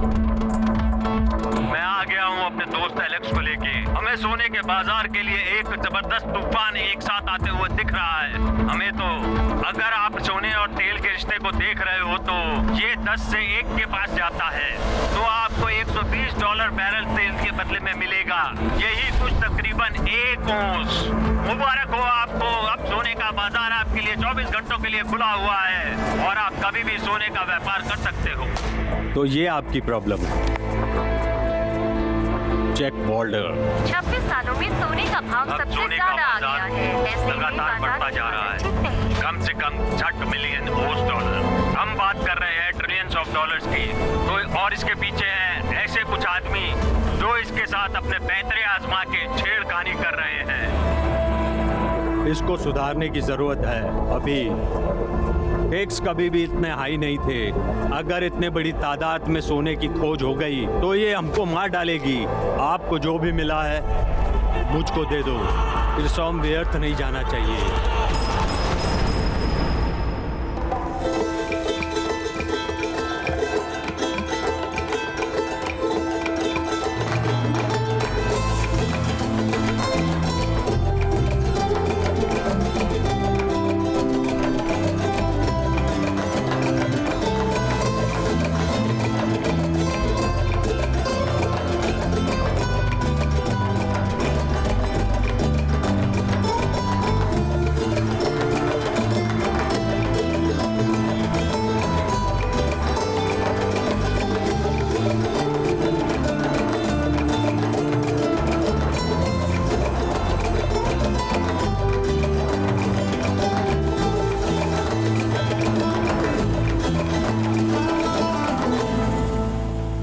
मैं आ गया हूँ अपने दोस्त एलेक्स को लेके। हमें सोने के बाजार के लिए एक जबरदस्त तूफान एक साथ आते हुए दिख रहा है। हमें तो, अगर आप सोने और तेल के रिश्ते को देख रहे हो तो ये 10 से 1 के पास जाता है, तो आपको $120 बैरल तेल के बदले में मिलेगा। यही कुछ तकरीबन 1 औंस। मुबारक हो आपको, अब सोने का बाजार आपके लिए 24 घंटों के लिए खुला हुआ है और आप कभी भी सोने का व्यापार कर सकते हो। तो ये आपकी प्रॉब्लम है। Check border. 26 सालों में सोने का भाव अब सबसे सोने का ज्यादा आ गया बाजार है। ऐसे में लगातार बाजार बढ़ता जा रहा ठीक नहीं है। कम से कम 60 मिलियन $। हम बात कर रहे हैं ट्रिलियंस ऑफ डॉलर्स की। तो और इसके पीछे हैं ऐसे कुछ आदमी जो इसके साथ अपने पैतरे आजमा के छेड़खानी कर रहे हैं। इसको सुधारने की जरूरत है। अभी टैक्स कभी भी इतने हाई नहीं थे। अगर इतने बड़ी तादाद में सोने की खोज हो गई तो ये हमको मार डालेगी। आपको जो भी मिला है मुझको दे दो, फिर सोम व्यर्थ नहीं जाना चाहिए।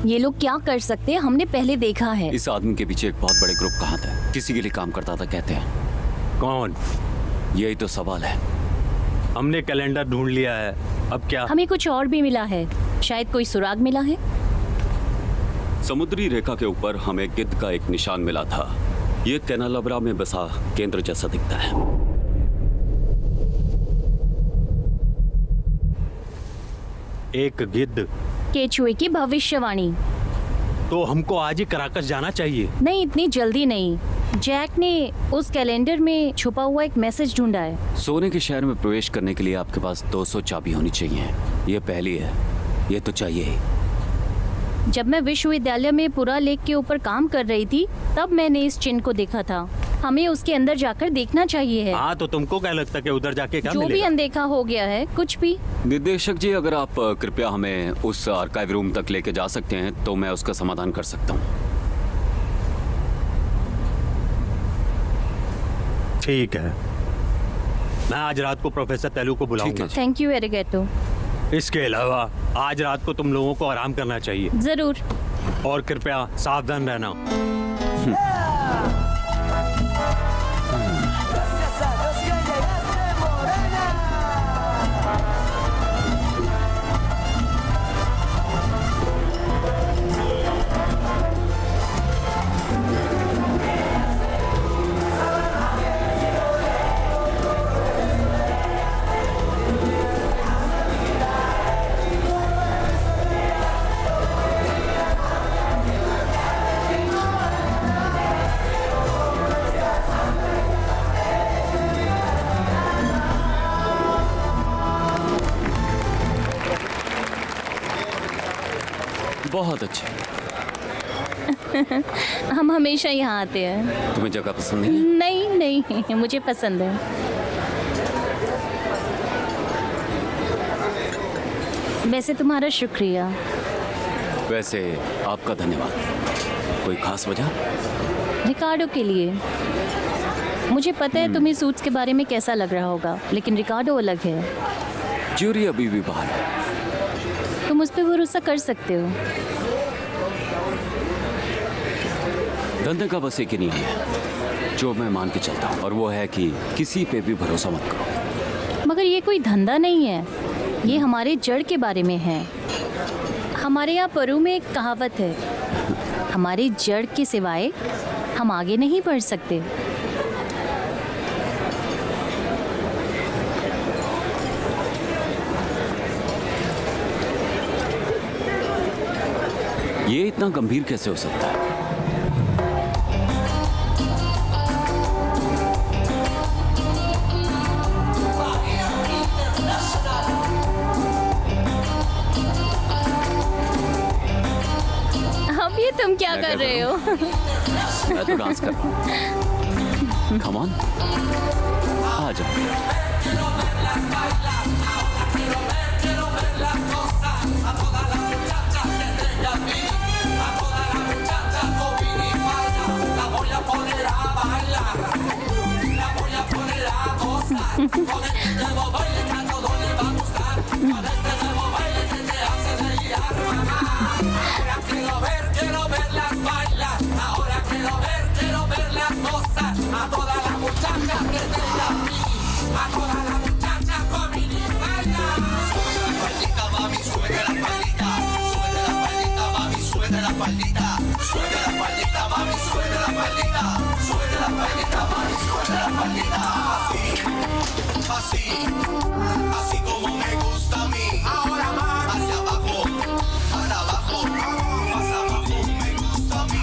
ये लोग क्या कर सकते हैं हमने पहले देखा है। इस आदमी के पीछे एक बहुत बड़े ग्रुप कहाँ था, किसी के लिए काम करता था कहते हैं। कौन? यही तो सवाल है। हमने कैलेंडर ढूंढ लिया है, अब क्या? हमें कुछ और भी मिला है, शायद कोई सुराग मिला है। समुद्री रेखा के ऊपर हमें गिद्ध का एक निशान मिला था। ये कैनालबरा में बसा केंद्र जैसा दिखता है। एक गिद्ध? केचुए की भविष्यवाणी। तो हमको आज ही कराकस जाना चाहिए। नहीं, इतनी जल्दी नहीं। जैक ने उस कैलेंडर में छुपा हुआ एक मैसेज ढूंढा है। सोने के शहर में प्रवेश करने के लिए आपके पास 200 चाबी होनी चाहिए। ये पहली है, ये तो चाहिए ही। जब मैं विश्वविद्यालय में पुरा लेक के ऊपर काम कर रही थी तब मैंने इस चिन्ह को देखा था। हमें उसके अंदर जाकर देखना चाहिए है। हाँ, तो तुमको क्या लगता है कि उधर जाके क्या जो मिलेगा? भी अनदेखा हो गया है, कुछ भी। निर्देशक जी, अगर आप कृपया हमें उस आर्काइव रूम तक लेके जा सकते हैं तो मैं उसका समाधान कर सकता हूँ। ठीक है, मैं आज रात को प्रोफेसर तेलू को बुलाऊंगा। Thank you एरिगेटो। इसके अलावा आज रात को तुम लोगों को आराम करना चाहिए। जरूर। और कृपया सावधान रहना। बहुत अच्छे। हम हमेशा यहाँ आते हैं। तुम्हें जगह पसंद नहीं? नहीं नहीं, मुझे पसंद है। वैसे तुम्हारा शुक्रिया। वैसे आपका धन्यवाद। कोई खास वजह? रिकार्डो के लिए। मुझे पता है तुम्हें सूट्स के बारे में कैसा लग रहा होगा, लेकिन रिकार्डो अलग है। ज्यूरी अभी भी बाहर है। तुम उस पर भरोसा कर सकते हो। धंधे का बस एक ही नियम है जो मैं मान के चलता हूँ, और वो है कि किसी पे भी भरोसा मत करो। मगर ये कोई धंधा नहीं है, ये हमारे जड़ के बारे में है। हमारे यहाँ परू में एक कहावत है, हमारे जड़ के सिवाय हम आगे नहीं बढ़ सकते। ये इतना गंभीर कैसे हो सकता है? अब ये तुम क्या मैं कर क्या रहे हो? मैं तो डांस कर रहा हूँ। कम ऑन, आ जाओ। Así como me gusta a mí. Ahora más hacia abajo, para abajo, más abajo me gusta a mí.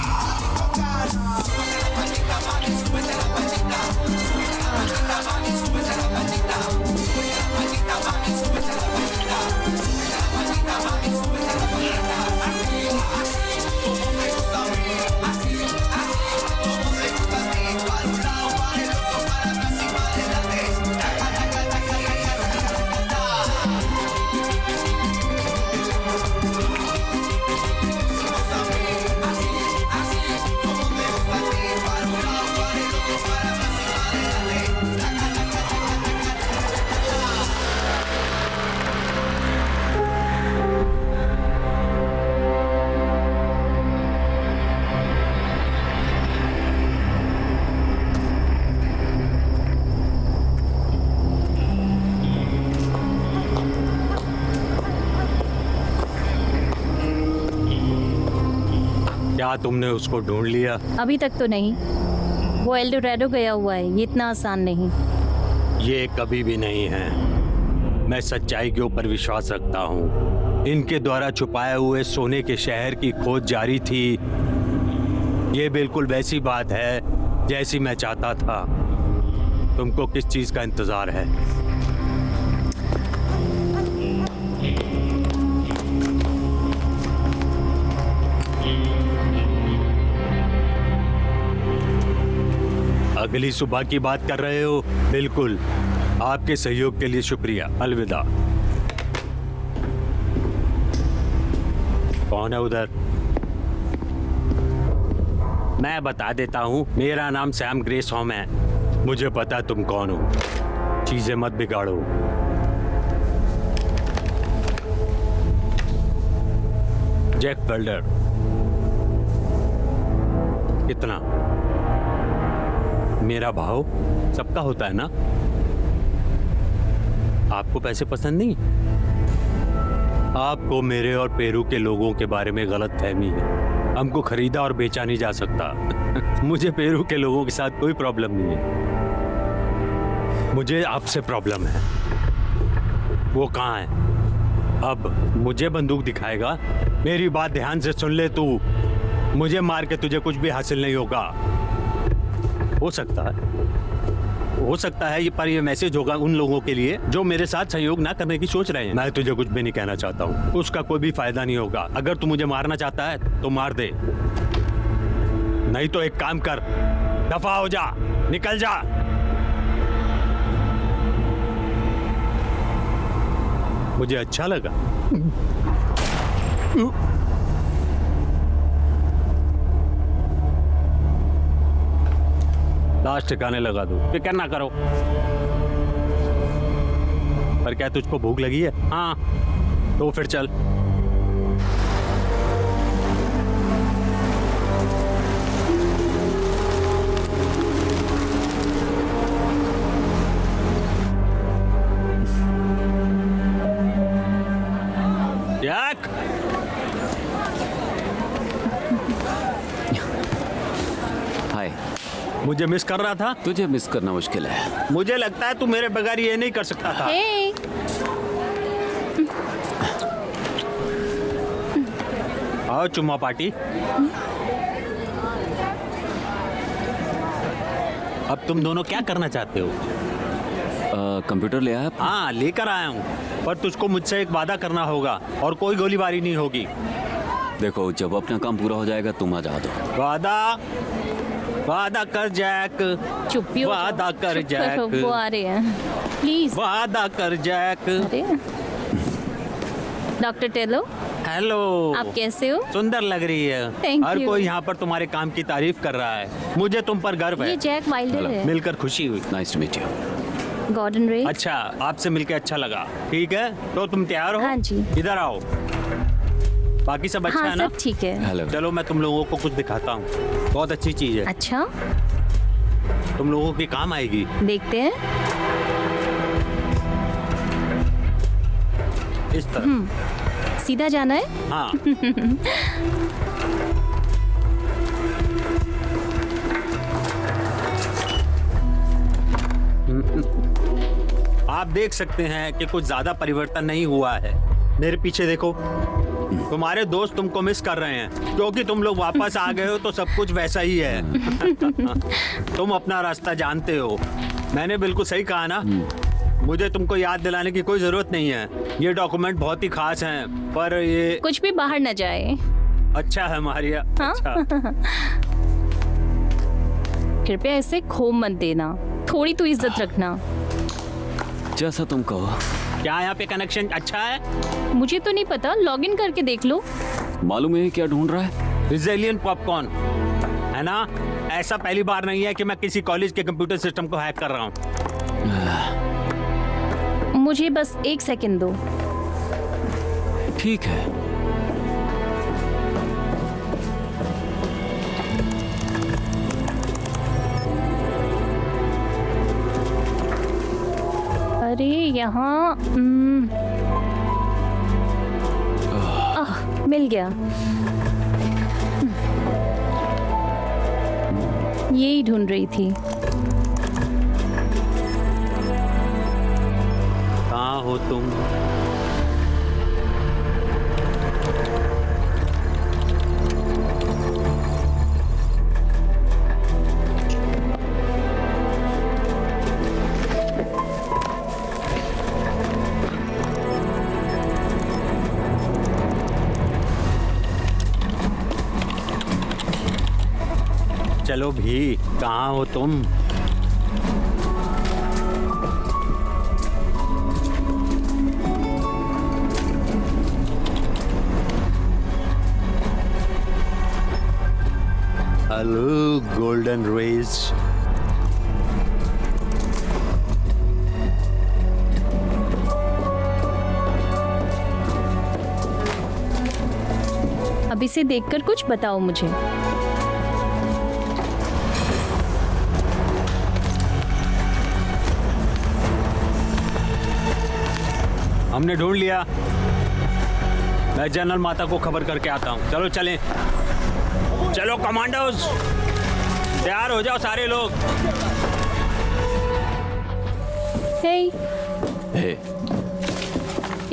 Súbete la palita, mami, súbete la palita. Súbete la palita, mami, súbete la palita. Súbete la palita, mami, súbete la palita. Súbete la palita, mami, súbete la palita. Así, como me gusta a mí. Así, como me gusta a mí. Para un lado, para el otro, para atrás y para adelante. क्या तुमने उसको ढूंढ लिया? अभी तक तो नहीं। वो एल्डोरेडो गया हुआ है, ये इतना आसान नहीं। ये कभी भी नहीं है। मैं सच्चाई के ऊपर विश्वास रखता हूँ। इनके द्वारा छुपाए हुए सोने के शहर की खोज जारी थी। ये बिल्कुल वैसी बात है जैसी मैं चाहता था। तुमको किस चीज का इंतजार है? अगली सुबह की बात कर रहे हो? बिल्कुल। आपके सहयोग के लिए शुक्रिया। अलविदा। कौन है उधर? मैं बता देता हूँ, मेरा नाम सैम ग्रेसहोम है। मुझे पता तुम कौन हो। चीजें मत बिगाड़ो। Jack welder. कितना? मेरा भाव सबका होता है ना? आपको पैसे पसंद नहीं? आपको मेरे और पेरू के लोगों के बारे में गलत फहमी है। हमको खरीदा और बेचा नहीं जा सकता। मुझे पेरू के लोगों के साथ कोई प्रॉब्लम नहीं है। मुझे आपसे प्रॉब्लम है। वो कहाँ है? अब मुझे बंदूक दिखाएगा? मेरी बात ध्यान से सुन ले तू। मुझे मार के तुझे कुछ भी हासिल नहीं होगा। हो सकता है ये पर ये मैसेज होगा उन लोगों के लिए जो मेरे साथ सहयोग ना करने की सोच रहे हैं। मैं तुझे कुछ भी नहीं कहना चाहता हूँ। उसका कोई भी फायदा नहीं होगा। अगर तू मुझे मारना चाहता है तो मार दे, नहीं तो एक काम कर, दफा हो जा, निकल जा। मुझे अच्छा लगा। लाश ठिकाने लगा दो, फिक्र ना करो। पर क्या तुझको भूख लगी है? हाँ, तो फिर चल। जैक! हाय। मुझे मिस कर रहा था? तुझे मिस करना मुश्किल है। मुझे लगता है तू मेरे बगैर ये नहीं कर सकता था। हे, आओ चुम्मा पार्टी। अब तुम दोनों क्या करना चाहते हो? कंप्यूटर ले आया? हाँ लेकर आया हूँ, पर तुझको मुझसे एक वादा करना होगा और कोई गोलीबारी नहीं होगी। देखो, जब अपना काम पूरा हो जाएगा तुम आ जा दो। वादा कर जैक। चुप ही हो जाओ। वादा कर चुप करो, जैक। वो आ रहे हैं, प्लीज। वादा कर जैक। अरे डॉक्टर टेलो, हेलो, आप कैसे हो? सुंदर लग रही है। Thank her you. कोई यहाँ पर तुम्हारे काम की तारीफ कर रहा है। मुझे तुम पर गर्व ये है। जैक वाइल्डर है। मिलकर खुशी हुई। Nice to meet you. Gordon Ray. अच्छा, आपसे मिलकर अच्छा लगा। ठीक है, तो तुम तैयार हो? हाँ जी। इधर आओ। बाकी सब अच्छा हाँ है ना? सब ठीक है। हेलो। चलो मैं तुम लोगों को कुछ दिखाता हूँ। बहुत अच्छी चीज है, अच्छा, तुम लोगों के काम आएगी। देखते हैं। इस तरह। सीधा जाना है। हाँ। आप देख सकते हैं कि कुछ ज्यादा परिवर्तन नहीं हुआ है। मेरे पीछे देखो, तुम्हारे दोस्त तुमको मिस कर रहे हैं क्योंकि तुम लोग वापस आ गए हो तो सब कुछ वैसा ही है। तुम अपना रास्ता जानते हो। मैंने बिल्कुल सही कहा ना? मुझे तुमको याद दिलाने की कोई जरूरत नहीं है। ये डॉक्यूमेंट बहुत ही खास हैं, पर ये कुछ भी बाहर न जाए। अच्छा है मारिया। हाँ? अच्छा। कृपया इसे खो मत देना, थोड़ी तो इज्जत रखना। जैसा तुम कहो। क्या यहाँ पे कनेक्शन अच्छा है? मुझे तो नहीं पता, लॉगिन करके देख लो। मालूम है क्या ढूंढ रहा है? रिजेलियन पॉपकॉर्न है ना? ऐसा पहली बार नहीं है कि मैं किसी कॉलेज के कंप्यूटर सिस्टम को हैक कर रहा हूँ। मुझे बस 1 सेकंड दो। ठीक है। अरे यहाँ मिल गया। यही ढूंढ रही थी। कहाँ हो तुम? चलो भी, कहाँ हो तुम? Hello golden rays. अब इसे देखकर कुछ बताओ मुझे। हमने ढूंढ लिया। मैं जनरल माता को खबर करके आता हूँ। चलो चलें। चलो कमांडोज, तैयार हो जाओ सारे लोग। हे, हे,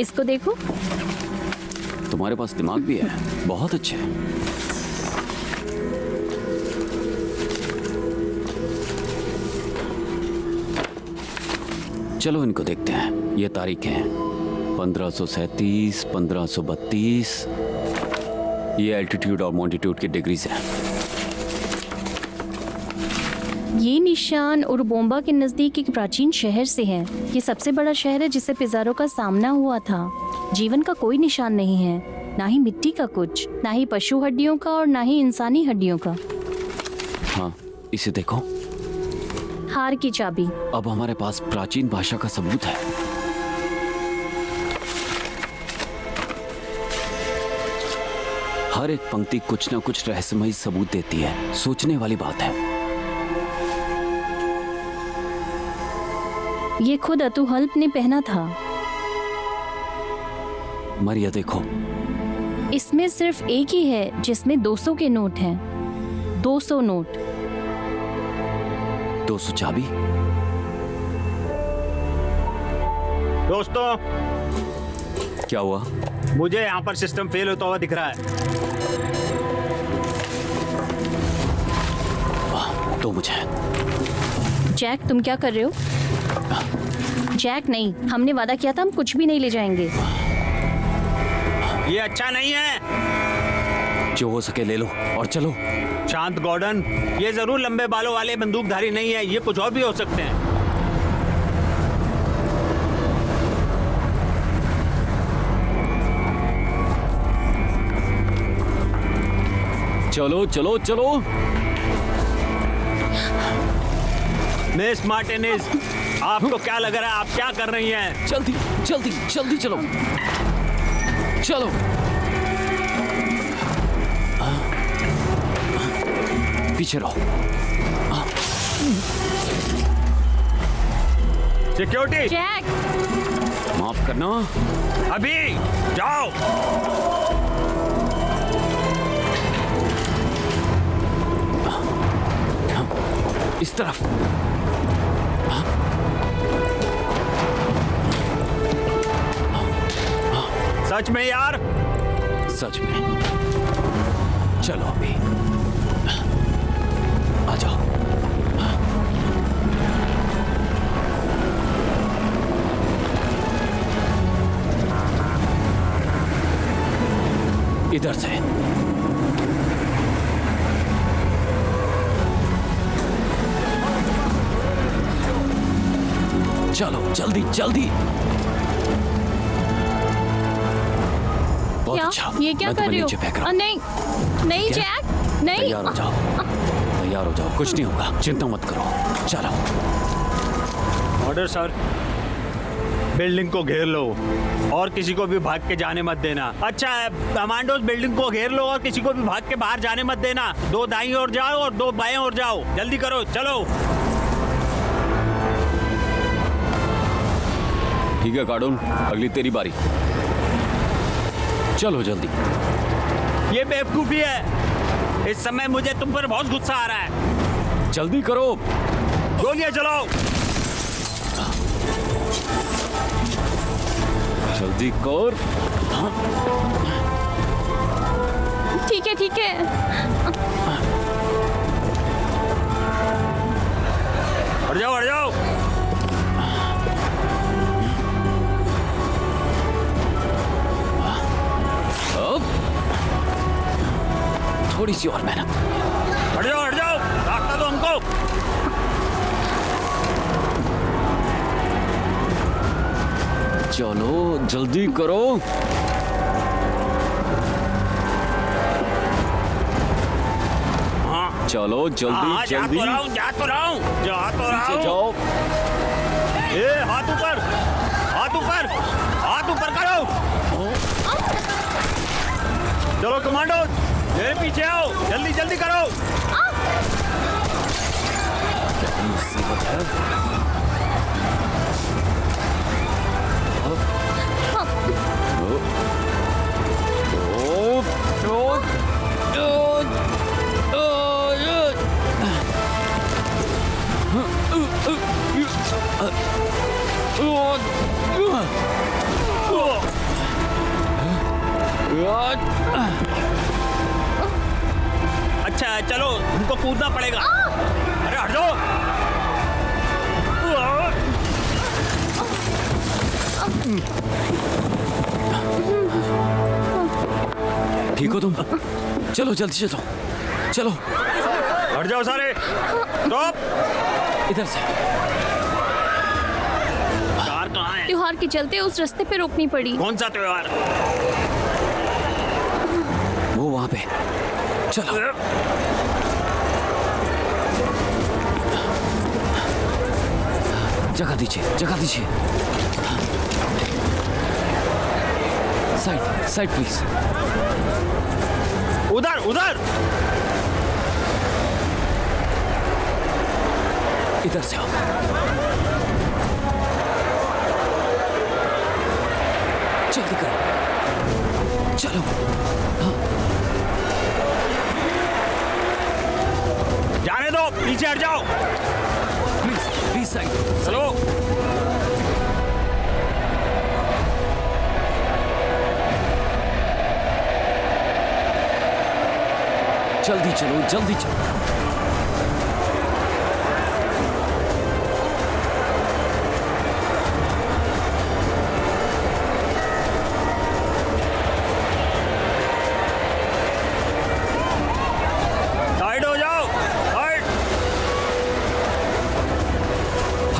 इसको देखो। तुम्हारे पास दिमाग भी है, बहुत अच्छे। चलो इनको देखते हैं। ये तारीख है 1537, 1532। ये एल्टीट्यूड और मॉन्टिट्यूड की डिग्रीज हैं। ये निशान उरुबोम्बा के नजदीक एक प्राचीन शहर से है। ये सबसे बड़ा शहर है जिसे पिज़ारो का सामना हुआ था। जीवन का कोई निशान नहीं है, ना ही मिट्टी का कुछ, ना ही पशु हड्डियों का और ना ही इंसानी हड्डियों का। हाँ, इसे देखो। हार की चाबी। अब हमारे पास प्राचीन भाषा का सबूत है। हर एक पंक्ति कुछ ना कुछ रहस्यमयी सबूत देती है। सोचने वाली बात है। ये खुद अतुहल्प ने पहना था। मरिया देखो। इसमें सिर्फ एक ही है जिसमें 200 के नोट हैं। 200 नोट। 200 चाबी। दोस्तों, क्या हुआ? मुझे यहाँ पर सिस्टम फेल होता हुआ दिख रहा है। दो मुझे। जैक, तुम क्या कर रहे हो? जैक नहीं, हमने वादा किया था हम कुछ भी नहीं ले जाएंगे। ये अच्छा नहीं है। जो हो सके ले लो और चलो। शांत गॉर्डन, ये जरूर लंबे बालों वाले बंदूकधारी नहीं है, ये कुछ और भी हो सकते हैं। चलो चलो चलो। मिस मार्टिनेज, आपको क्या लग रहा है आप क्या कर रही हैं? जल्दी जल्दी जल्दी चलो चलो। पीछे रहो। सिक्योरिटी, जैक, माफ करना। अभी जाओ। इस तरफ। सच में यार? सच में। चलो अभी आ जाओ। इधर से। चलो जल्दी जल्दी। बहुत क्या? अच्छा। ये क्या मैं कर तुम्हें रहे हो? नीचे फेंक रहा हूं। नहीं नहीं क्या? जैक, नहीं। तैयार हो जाओ। तैयार हो जाओ, कुछ नहीं होगा, चिंता मत करो। चलो। Order sir. बिल्डिंग को घेर लो और किसी को भी भाग के जाने मत देना। अच्छा है कमांडोज, बिल्डिंग को घेर लो और किसी को भी भाग के बाहर जाने मत देना। 2 दाईं ओर जाओ और 2 बाएं ओर जाओ। जल्दी करो, चलो। ठीक है कार्डून, अगली तेरी बारी। चलो जल्दी। ये बेवकूफी है। इस समय मुझे तुम पर बहुत गुस्सा आ रहा है। जल्दी करो। गोलियां चलाओ। जल्दी कर। ठीक है ठीक है। हट जाओ हट जाओ। अब थोड़ी सी और मेहनत। हट जाओ, रास्ता दो हमको। चलो जल्दी करो। हाँ चलो जल्दी हाँ, जल्दी। जा तो रहा हूँ। पीछे जाओ। ए हाथ ऊपर, हाथ ऊपर, हाथ ऊपर करो। चलो कमांडो, मेरे पीछे आओ, जल्दी जल्दी करो। मुसीबत है। अच्छा है, चलो हमको कूदना पड़ेगा। अरे हट जाओ। ठीक हो तुम? चलो जल्दी चलो चलो। हट जाओ सारे। स्टॉप। इधर से। कार कहाँ है? त्योहार के चलते उस रास्ते पे रोकनी पड़ी। कौन सा त्योहार? वो वहां पे। चलो। जगह दीजिए, जगह दीजिए। Side side please. उधर उधर। इधर से आओ। जल्दी करो। चलो। हाँ। जाने दो, पीछे हट जाओ। Please please side. चलो। जल्दी चलो जल्दी चलो।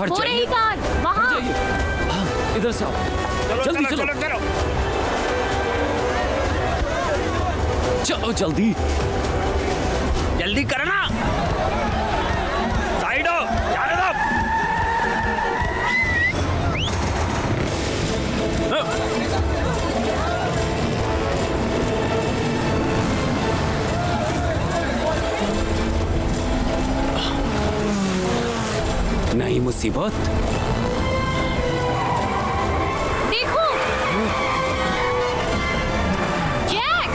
हट वो जाइए। रही कार वहाँ। जाइए। हाँ, इधर से आओ। जल्दी चलो। चलो जल्दी। जल्दी करना। साइड हो, जाने दो। नहीं मुसीबत। देखो जैक,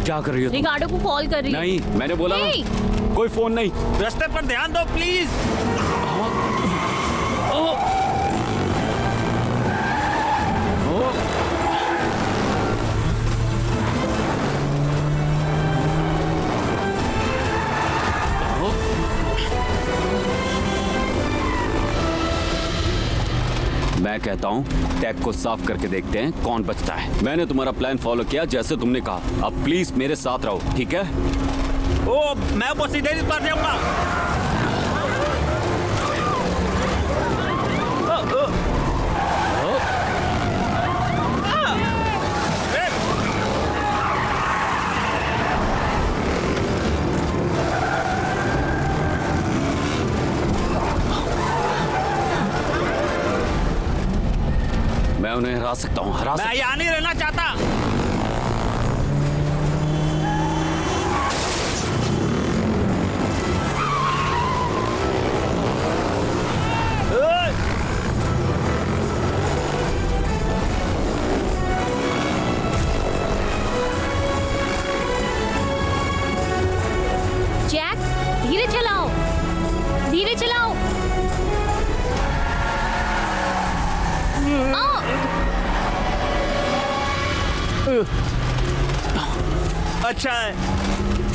क्या कर रही हो तुम? रिकार्डो को कॉल कर रही हूँ। नहीं, मैंने बोला नहीं। ना, कोई फोन नहीं। रास्ते पर ध्यान दो प्लीज। मैं कहता हूँ टैग को साफ करके देखते हैं कौन बचता है। मैंने तुम्हारा प्लान फॉलो किया जैसे तुमने कहा। अब प्लीज मेरे साथ रहो, ठीक है? ओ, मैं वो सीधे इस पर जाऊंगा। मैं उन्हें हरा सकता हूँ, हरा मैं सकता यहाँ नहीं रहना चाहता। जैक धीरे चलाओ, धीरे चलाओ। अच्छा है,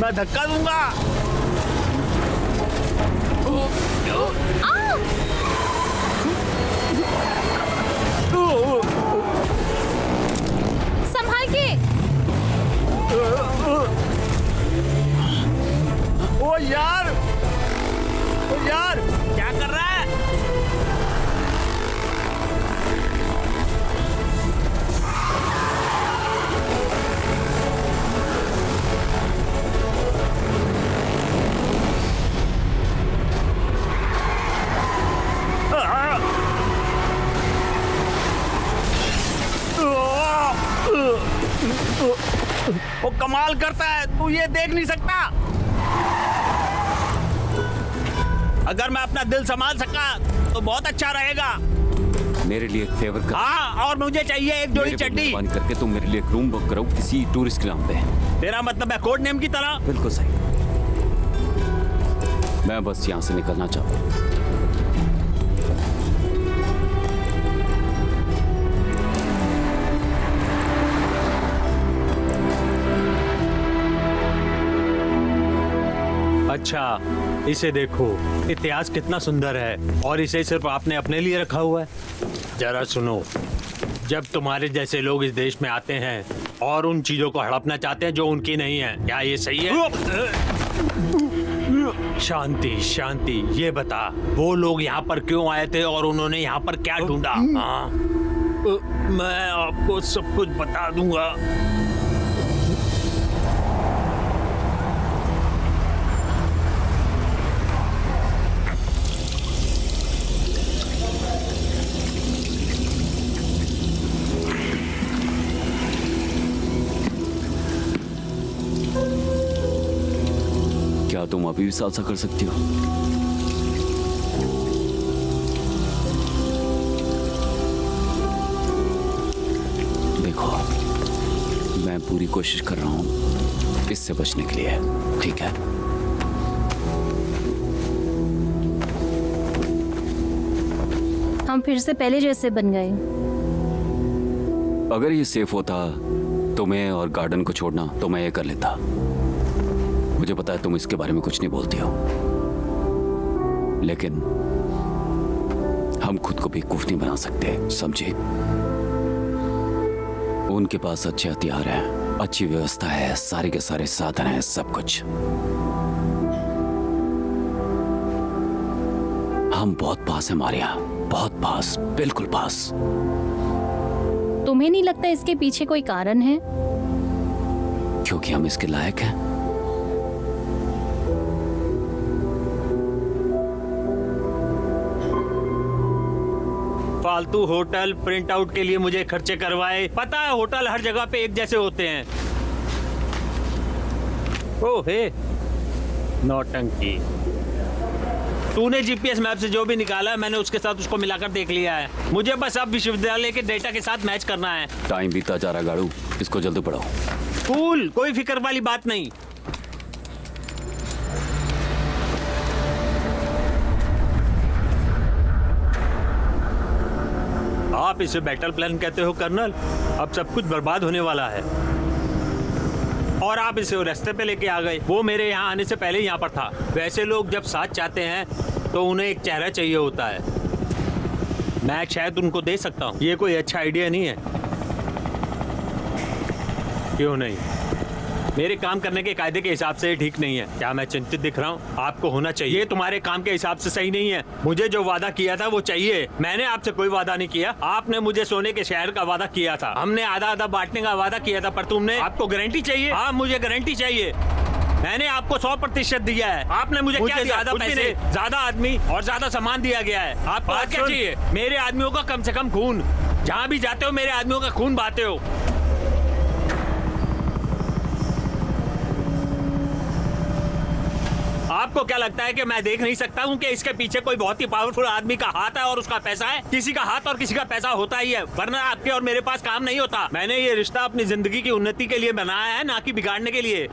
मैं धक्का दूंगा। संभाल के। ओ यार, क्या कर रहा है? वो कमाल करता है, तू ये देख नहीं सकता। अगर मैं अपना दिल संभाल सका तो बहुत अच्छा रहेगा। मेरे लिए एक फेवर कर। हाँ, और मुझे चाहिए एक जोड़ी मेरे पे चड्डी। मेहरबानी करके तुम मेरे लिए एक रूम बुक करो किसी टूरिस्ट के नाम पे। तेरा मतलब है कोड नेम की तरह? बिल्कुल सही। मैं बस यहाँ से निकलना चाहता हूँ। अच्छा, इसे देखो, इतिहास कितना सुंदर है और इसे सिर्फ आपने अपने लिए रखा हुआ है। जरा सुनो, जब तुम्हारे जैसे लोग इस देश में आते हैं और उन चीजों को हड़पना चाहते हैं जो उनकी नहीं है, क्या ये सही है? शांति शांति, ये बता, वो लोग यहाँ पर क्यों आए थे और उन्होंने यहाँ पर क्या ढूंढा? हाँ, मैं आपको सब कुछ बता दूंगा। क्या तुम अभी भी सालसा कर सकती हो? देखो, मैं पूरी कोशिश कर रहा हूं इससे बचने के लिए, ठीक है? हम फिर से पहले जैसे बन गए। अगर ये सेफ होता तुम्हें और गार्डन को छोड़ना तो मैं ये कर लेता। मुझे पता है तुम इसके बारे में कुछ नहीं बोलती हो, लेकिन हम खुद को बेवकूफ नहीं बना सकते, समझे? उनके पास अच्छे हथियार हैं, अच्छी व्यवस्था है, सारे के सारे साधन हैं, सब कुछ। हम बहुत पास हैं मारिया, बहुत पास, बिल्कुल पास। तुम्हें नहीं लगता इसके पीछे कोई कारण है? क्योंकि हम इसके लायक हैं। फालतू होटल प्रिंट आउट के लिए मुझे खर्चे करवाए। पता है होटल हर जगह पे एक जैसे होते हैं। ओ हे नौटंकी। तूने जीपीएस मैप से जो भी निकाला है मैंने उसके साथ उसको मिलाकर देख लिया है। मुझे बस अब विश्वविद्यालय के डेटा के साथ मैच करना है। टाइम बीता जा रहा गाड़ू, इसको जल्दी पढ़ाओ। कूल, कोई फिक्र वाली बात नहीं। आप इसे बैटल प्लान कहते हो कर्नल? अब सब कुछ बर्बाद होने वाला है और आप इसे रास्ते पे लेके आ गए। वो मेरे यहाँ आने से पहले यहाँ पर था। वैसे लोग जब साथ चाहते हैं तो उन्हें एक चेहरा चाहिए होता है। मैं शायद उनको दे सकता हूँ। ये कोई अच्छा आइडिया नहीं है। क्यों नहीं? मेरे काम करने के कायदे के हिसाब से ठीक नहीं है। क्या मैं चिंतित दिख रहा हूँ? आपको होना चाहिए। ये तुम्हारे काम के हिसाब से सही नहीं है। मुझे जो वादा किया था वो चाहिए। मैंने आपसे कोई वादा नहीं किया। आपने मुझे सोने के शहर का वादा किया था। हमने आधा आधा बांटने का वादा किया था, पर तुमने, आपको गारंटी चाहिए? हाँ, मुझे गारंटी चाहिए। मैंने आपको 100% दिया है। आपने मुझे क्या दिया? ज्यादा पैसे, ज्यादा आदमी और ज्यादा सामान दिया गया है। आपको क्या चाहिए? मेरे आदमियों का कम से कम खून। जहाँ भी जाते हो मेरे आदमियों का खून बहाते हो। आपको क्या लगता है कि मैं देख नहीं सकता हूँ कि इसके पीछे कोई बहुत ही पावरफुल आदमी का हाथ है और उसका पैसा है? किसी का हाथ और किसी का पैसा होता ही है, वरना आपके और मेरे पास काम नहीं होता। मैंने ये रिश्ता अपनी जिंदगी की उन्नति के लिए बनाया है, ना कि बिगाड़ने के लिए।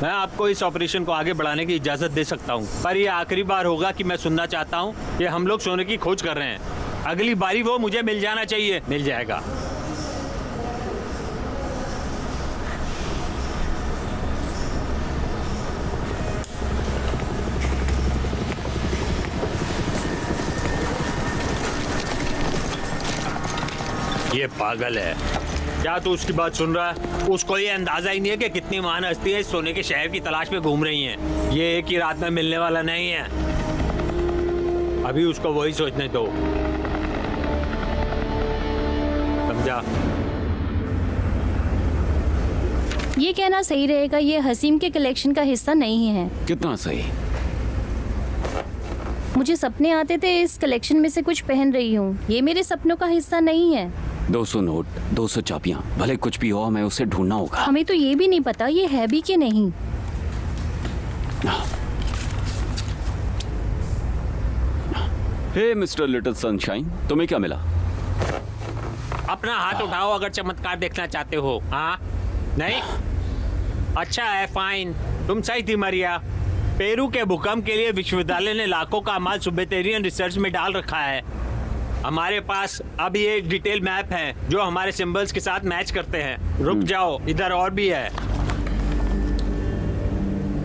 मैं आपको इस ऑपरेशन को आगे बढ़ाने की इजाजत दे सकता हूँ, पर यह आखिरी बार होगा कि मैं सुनना चाहता हूँ कि हम लोग सोने की खोज कर रहे हैं। अगली बारी वो मुझे मिल जाना चाहिए। मिल जाएगा। ये पागल है। क्या तू उसकी बात सुन रहा है? उसको ये अंदाजा ही नहीं है कि कितनी महान हस्तियां इस सोने के शहर की तलाश में घूम रही हैं। ये एक ही रात में मिलने वाला नहीं है। अभी उसको वही सोचने दो, समझा? ये कहना सही रहेगा ये हसीम के कलेक्शन का हिस्सा नहीं है। कितना सही? मुझे सपने आते थे इस कलेक्शन में से कुछ पहन रही हूँ। ये मेरे सपनों का हिस्सा नहीं है। 200 नोट, 200 चाबियां, भले कुछ भी हो हमें उसे ढूंढना होगा। हमें तो ये भी नहीं पता ये है भी कि नहीं। हे मिस्टर लिटिल सनशाइन, तुम्हें क्या मिला? अपना हाथ उठाओ अगर चमत्कार देखना चाहते हो। हाँ? नहीं? अच्छा है, फाइन। तुम सही थी मारिया। पेरू के भूकंप के लिए विश्वविद्यालय ने लाखों का माल सुबेटेरियन रिसर्च में डाल रखा है। हमारे पास अब ये एक डिटेल मैप है जो हमारे सिंबल्स के साथ मैच करते हैं। रुक जाओ, इधर और भी है।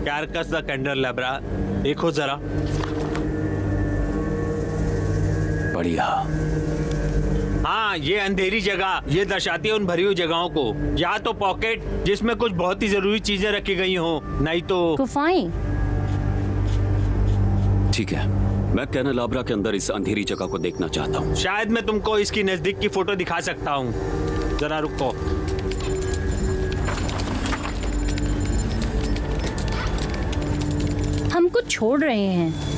कैरकस द कैंडरलेब्रा, देखो जरा। बढ़िया। हाँ, ये अंधेरी जगह ये दर्शाती है उन भरी हुई जगहों को। या तो पॉकेट जिसमें कुछ बहुत ही जरूरी चीजें रखी गई हो, नहीं तो गुफाएं। ठीक है, मैं कैनालाब्रा के अंदर इस अंधेरी जगह को देखना चाहता हूँ। शायद मैं तुमको इसकी नजदीक की फोटो दिखा सकता हूँ। जरा रुको। हम कुछ छोड़ रहे हैं।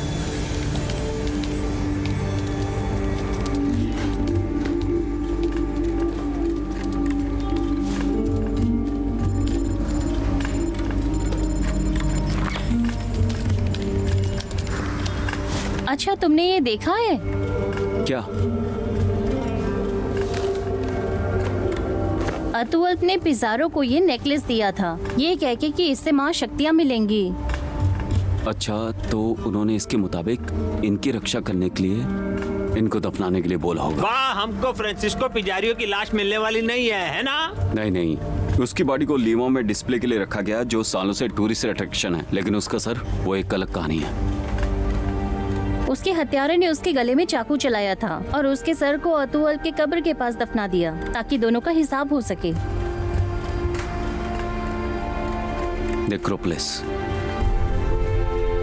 अच्छा, तुमने ये देखा है? क्या? अतुअल्प ने पिज़ारो को ये नेकलेस दिया था, ये कह के कि इससे माँ शक्तियाँ मिलेंगी। अच्छा, तो उन्होंने इसके मुताबिक इनकी रक्षा करने के लिए इनको दफनाने के लिए बोला होगा। वाह, हमको फ्रांसिस्को पिजारियो की लाश मिलने वाली नहीं है ना? नहीं नहीं, उसकी बॉडी को लीमो में डिस्प्ले के लिए रखा गया जो सालों से टूरिस्ट अट्रैक्शन है, लेकिन उसका सर वो एक अलग कहानी है। उसके हत्यारे ने उसके गले में चाकू चलाया था और उसके सर को अतुअल के कब्र के पास दफना दिया ताकि दोनों का हिसाब हो सके। नेक्रोपोलिस,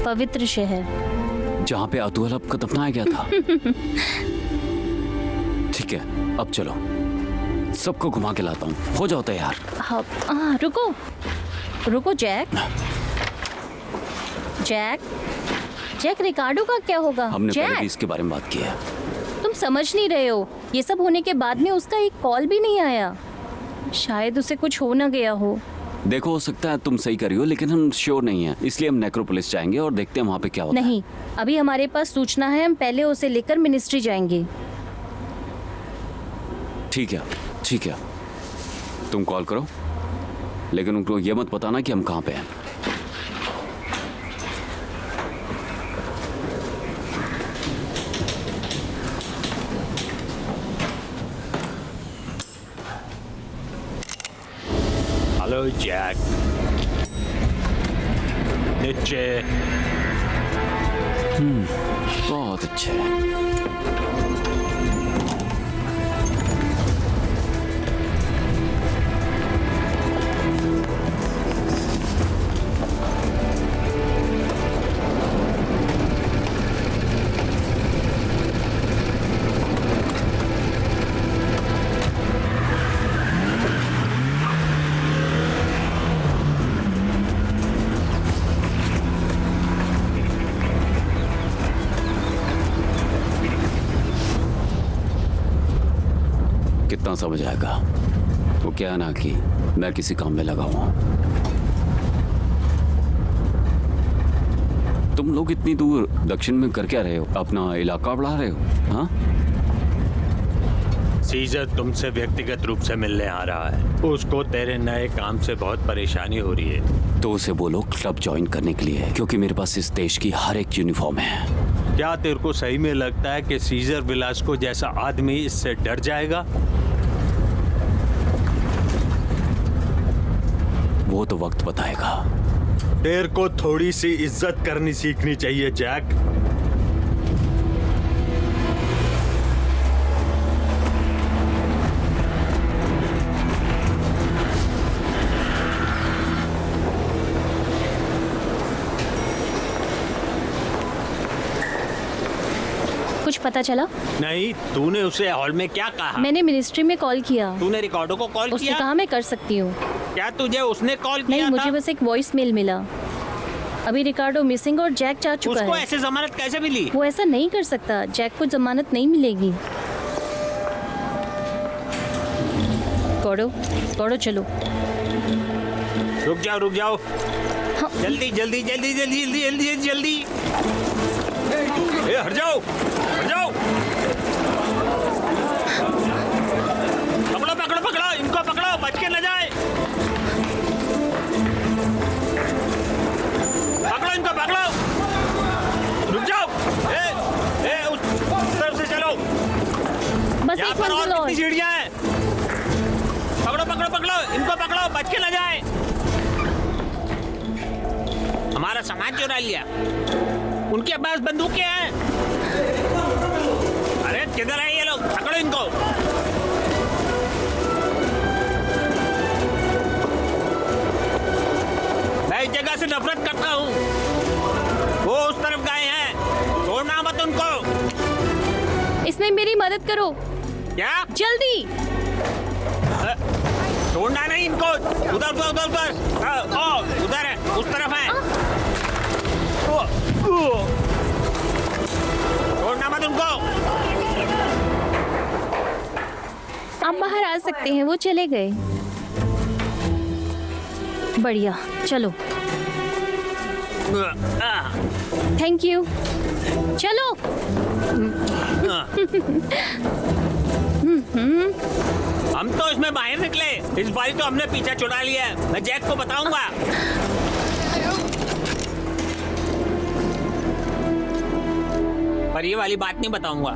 पवित्र शहर जहाँ पे अतुअल को दफनाया गया था। ठीक है, अब चलो, सबको घुमा के लाता हूँ। हो जाओ तैयार। हाँ, रुको रुको जैक। जैक, जैक, रिकार्डो का क्या होगा? हमने पहले भी जैक, इसके बारे में बात की है। तुम समझ नहीं रहे हो। ये सब होने के बाद में उसका एक कॉल भी नहीं आया। शायद उसे कुछ हो ना गया हो। देखो, हो सकता है तुम सही कर रही हो, लेकिन हम श्योर नहीं है, इसलिए हम नेक्रोपोलिस जाएंगे और देखते हैं वहाँ पे क्या होता है। नहीं, अभी हमारे पास सूचना है। हम पहले उसे लेकर मिनिस्ट्री जाएंगे। ठीक है, ठीक है, तुम कॉल करो, लेकिन उनको ये मत बताना कि हम कहाँ पे हैं। हेलो जैक, नीचे। बहुत अच्छे। कितना समझ आएगा? वो क्या ना कि मैं किसी काम में लगा हुआ हूं। तुम लोग इतनी दूर दक्षिण में कर क्या रहे हो? अपना इलाका बढ़ा रहे हो? हाँ, सीजर तुमसे व्यक्तिगत रूप से मिलने आ रहा है। उसको तेरे नए काम से बहुत परेशानी हो रही है। तो उसे बोलो क्लब ज्वाइन करने के लिए, क्योंकि मेरे पास इस देश की हर एक यूनिफॉर्म है। क्या तेरे को सही में लगता है कि सीजर विलास्को जैसा आदमी इससे डर जाएगा? वो तो वक्त बताएगा। तेरे को थोड़ी सी इज्जत करनी सीखनी चाहिए जैक। कुछ पता चला? नहीं, तूने उसे हॉल में क्या कहा? मैंने मिनिस्ट्री में कॉल किया। तूने रिकॉर्डो को कॉल उसने किया? कहा मैं कर सकती हूँ। क्या तुझे उसने कॉल किया नहीं, था? मुझे बस एक वॉइस मेल मिला। अभी रिकार्डो मिसिंग और जैक जा चुका उसको है। ऐसे जमानत कैसे मिली? वो ऐसा नहीं कर सकता। जैक को जमानत नहीं मिलेगी। कौड़ो चलो। रुक जाओ, रुक जाओ। हाँ। जल्दी जल्दी जल्दी जल्दी जल्दी जल्दी जल्दी। हट जाओ, हट जाओ। पकड़ो पकड़ो पकड़ो, इनको पकड़ो, बच के न जाए। पकड़ो इनको, पकड़ो। रुक जाओ। उस तरफ से चलो। बस यहाँ एक पर और मंजिल और। कितनी सीढ़ियाँ हैं? पकड़ो पकड़ो पकड़ो, इनको पकड़ो, बच के न जाए। हमारा सामान चुरा लिया। उनके पास बंदूकें हैं। अरे किधर है ये लोग? पकड़ो इनको। मैं इस जगह से नफरत करता हूँ। वो उस तरफ गए हैं, छोड़ना मत उनको। इसमें मेरी मदद करो क्या? जल्दी। छोड़ना नहीं इनको। उधर उधर उधर उधर, उधर है, उस तरफ है। छोड़ना मत उनको। आप बाहर आ सकते हैं। वो चले गए। बढ़िया, चलो। Thank you. चलो। हम तो इसमें बाहर निकले। इस बारी तो हमने पीछा छुड़ा लिया है। मैं जैक को बताऊंगा। पर ये वाली बात नहीं बताऊंगा।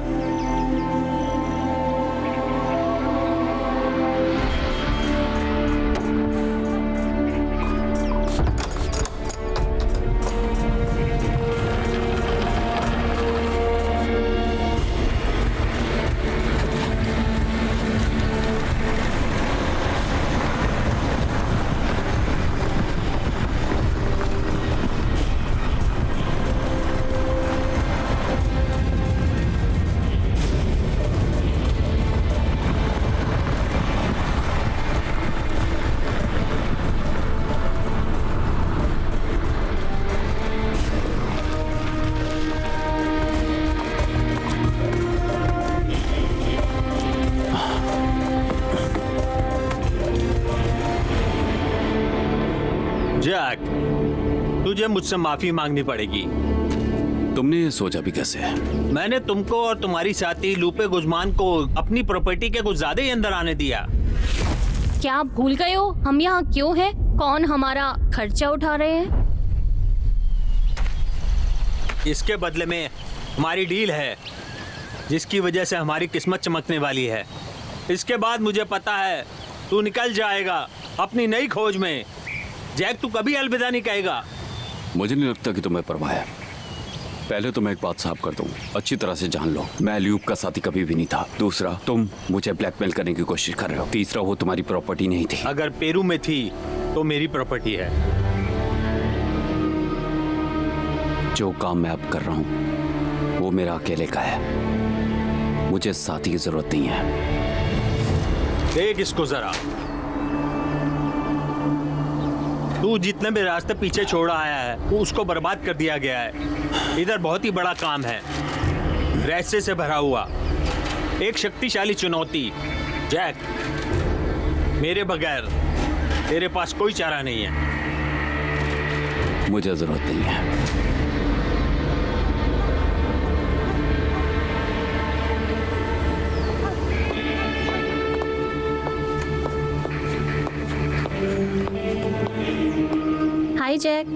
तुझे मुझसे माफी मांगनी पड़ेगी। तुमने ये सोचा भी कैसे? मैंने तुमको और तुम्हारी साथी लूपे गुजमान को अपनी प्रॉपर्टी के कुछ ज्यादा ही अंदर आने दिया। क्या आप भूल गए हो हम यहाँ क्यों हैं? कौन हमारा खर्चा उठा रहे हैं? इसके बदले में हमारी डील है जिसकी वजह से हमारी किस्मत चमकने वाली है। इसके बाद मुझे पता है तू निकल जाएगा अपनी नई खोज में। जैक, तू कभी अलविदा नहीं कहेगा। मुझे नहीं लगता कि तुम्हें परवाह है। पहले तो मैं एक बात साफ कर दूं, अच्छी तरह से जान लो, मैं ल्यूप का साथी कभी भी नहीं था। दूसरा, तुम मुझे ब्लैकमेल करने की कोशिश कर रहे हो। तीसरा, वो तुम्हारी प्रॉपर्टी नहीं थी। अगर पेरू में थी तो मेरी प्रॉपर्टी है। जो काम मैं अब कर रहा हूं वो मेरा अकेले का है। मुझे साथी की जरूरत नहीं है। देख इसको जरा, तू जितने भी रास्ते पीछे छोड़ा आया है वो उसको बर्बाद कर दिया गया है। इधर बहुत ही बड़ा काम है, रहस्य से भरा हुआ एक शक्तिशाली चुनौती। जैक, मेरे बगैर तेरे पास कोई चारा नहीं है। मुझे जरूरत नहीं है। हाय जैक।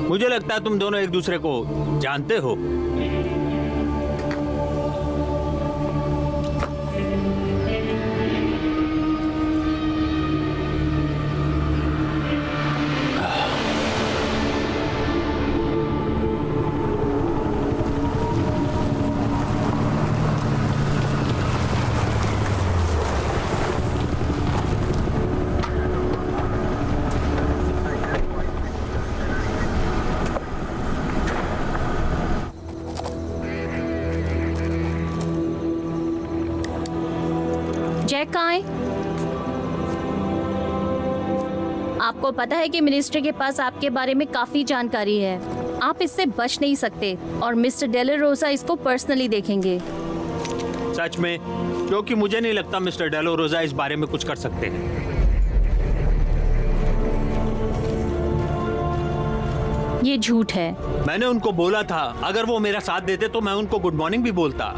मुझे लगता है तुम दोनों एक दूसरे को जानते हो। जैक कहाँ है? आपको पता है कि मिनिस्टर के पास आपके बारे में काफी जानकारी है। आप इससे बच नहीं सकते और मिस्टर डेला रोसा इसको पर्सनली देखेंगे। सच में? क्योंकि मुझे नहीं लगता मिस्टर डेला रोसा इस बारे में कुछ कर सकते हैं। ये झूठ है। मैंने उनको बोला था अगर वो मेरा साथ देते तो मैं उनको गुड मॉर्निंग भी बोलता।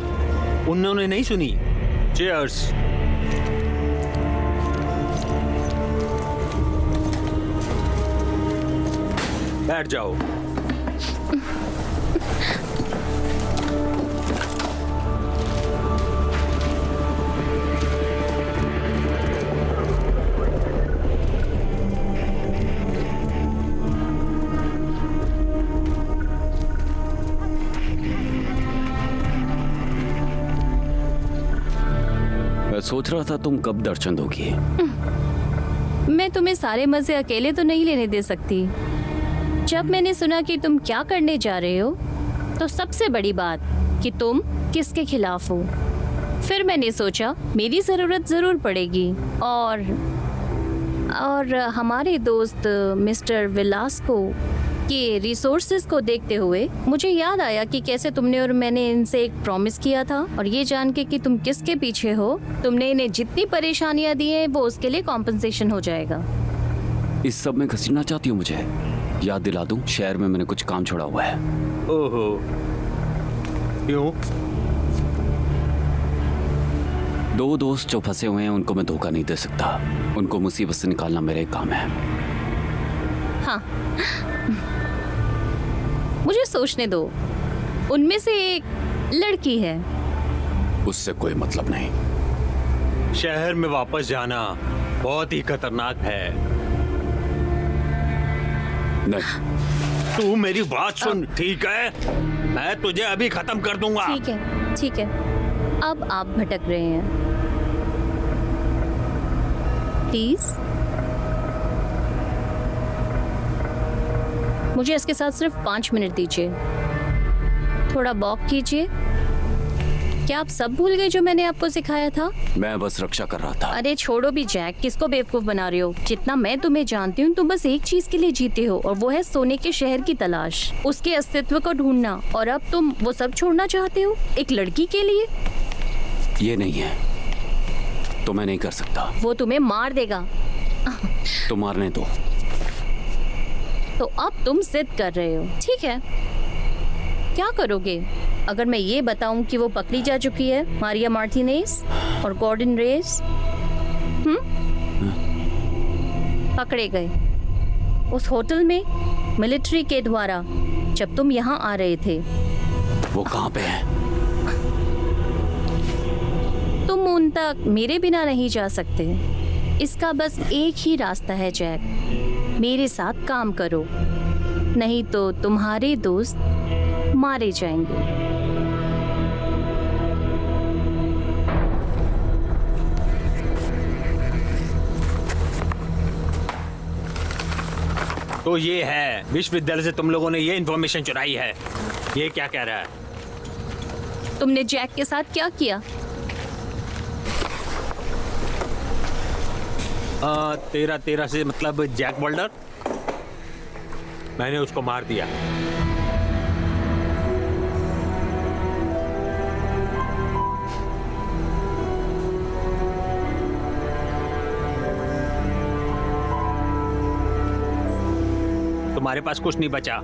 उन्होंने नहीं सुनी। चीयर्स। बैठ जाओ। मैं सोच रहा था तुम कब दर्शन दोगी। मैं तुम्हें सारे मजे अकेले तो नहीं लेने दे सकती। जब मैंने सुना कि तुम क्या करने जा रहे हो तो सबसे बड़ी बात कि तुम किसके खिलाफ हो, फिर मैंने सोचा मेरी ज़रूरत ज़रूर पड़ेगी और हमारे दोस्त मिस्टर विलास्को के रिसोर्सेज को देखते हुए मुझे याद आया कि कैसे तुमने और मैंने इनसे एक प्रॉमिस किया था और ये जान के कि तुम किसके पीछे हो, तुमने इन्हें जितनी परेशानियां दी हैं वो उसके लिए कॉम्पनसेशन हो जाएगा। इस सब में घसीटना चाहती हूँ मुझे? याद दिला दूं, शहर में मैंने कुछ काम छोड़ा हुआ है। ओहो, क्यों? दो दोस्त जो फंसे हुए हैं उनको मैं धोखा नहीं दे सकता। उनको मुसीबत से निकालना मेरा एक काम है। हाँ, मुझे सोचने दो। उनमें से एक लड़की है। उससे कोई मतलब नहीं। शहर में वापस जाना बहुत ही खतरनाक है। नहीं, तू मेरी बात सुन, ठीक है? मैं तुझे अभी खत्म कर दूंगा। ठीक है, ठीक है। अब आप भटक रहे हैं। प्लीज मुझे इसके साथ सिर्फ 5 मिनट दीजिए। थोड़ा वॉक कीजिए। क्या आप सब भूल गए जो मैंने आपको सिखाया था? मैं बस रक्षा कर रहा था। अरे छोड़ो भी जैक, किसको बेवकूफ बना रहे हो? जितना मैं तुम्हें जानती हूँ तुम बस एक चीज के लिए जीते हो और वो है सोने के शहर की तलाश, उसके अस्तित्व को ढूंढना। और अब तुम वो सब छोड़ना चाहते हो एक लड़की के लिए? ये नहीं है तो मैं नहीं कर सकता। वो तुम्हें मार देगा। तो मारने दो। तो अब तुम जिद कर रहे हो, ठीक है। क्या करोगे अगर मैं ये बताऊं कि वो पकड़ी जा चुकी है, मारिया मार्टिनेज और गॉर्डन रेस? पकड़े गए उस होटल में मिलिट्री के द्वारा जब तुम यहाँ आ रहे थे। वो कहाँ पे है? तुम उन तक मेरे बिना नहीं जा सकते। इसका बस एक ही रास्ता है जैक, मेरे साथ काम करो, नहीं तो तुम्हारे दोस्त मारे जाएंगे। तो ये है विश्वविद्यालय से तुम लोगों ने ये इन्फॉर्मेशन चुराई है। ये क्या कह रहा है? तुमने जैक के साथ क्या किया? 13 से मतलब जैक बोल्डर, मैंने उसको मार दिया। तुम्हारे पास कुछ नहीं बचा।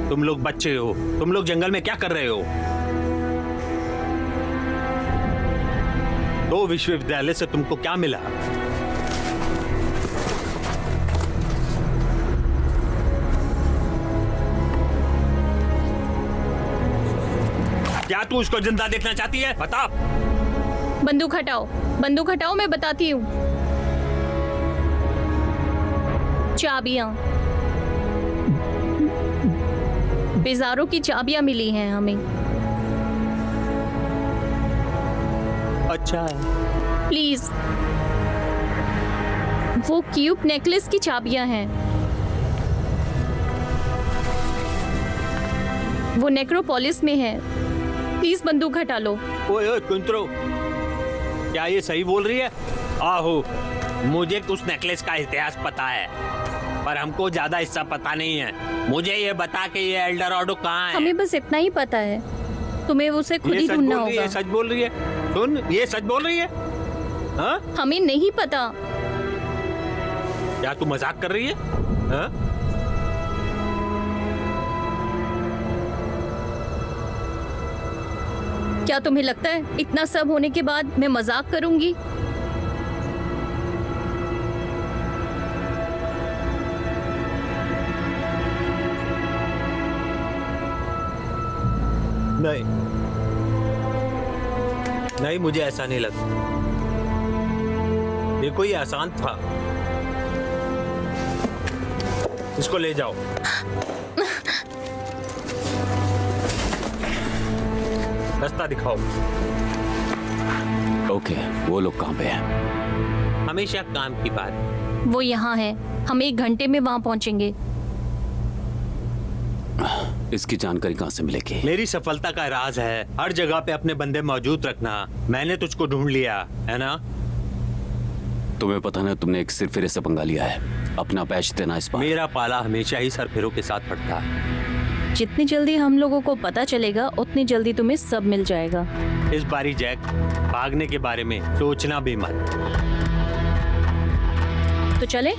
तुम लोग बच्चे हो। तुम लोग जंगल में क्या कर रहे हो? 2 विश्वविद्यालय से तुमको क्या मिला? क्या तू उसको जिंदा देखना चाहती है? बता। बंदूक हटाओ, बंदूक हटाओ, मैं बताती हूँ। चाबियां, पिज़ारो की चाबियां मिली हैं हमें। अच्छा है। प्लीज, वो क्यूब नेकलेस की चाबियां हैं। वो नेक्रोपोलिस में है। प्लीज बंदूक हटा लो। ओए कुंतरो, क्या ये सही बोल रही है? आहो, मुझे उस नेकलेस का इतिहास पता है, पर हमको ज्यादा हिस्सा पता नहीं है। मुझे ये बता कि ये एल्डोराडो कहाँ है? हमें बस इतना ही पता है, तुम्हें उसे खुद ही ढूंढना होगा। ये सच बोल रही है। सुन, ये सच बोल रही है। हाँ? हमें नहीं पता। क्या तू मजाक कर रही है? हाँ? क्या तुम्हें लगता है इतना सब होने के बाद मैं मजाक करूंगी? नहीं नहीं, मुझे ऐसा नहीं लगता। देखो, ये आसान था। इसको ले जाओ। रास्ता दिखाओ। ओके, वो लोग कहाँ पे हैं? हमेशा काम की बात। वो यहाँ है, हम 1 घंटे में वहाँ पहुँचेंगे। इसकी जानकारी कहाँ से मिलेगी? मेरी सफलता का राज है हर जगह पे अपने बंदे मौजूद रखना। मैंने तुझको ढूंढ लिया है ना? तुम्हें पता ना, तुमने एक सिरफिरे से पंगा लिया है। अपना पैच देना इस बार। मेरा पाला हमेशा ही सरफिरों के साथ पड़ता है। जितनी जल्दी हम लोगों को पता चलेगा उतनी जल्दी तुम्हें सब मिल जाएगा। इस बारी जैक, भागने के बारे में सोचना भी मत। तो चले?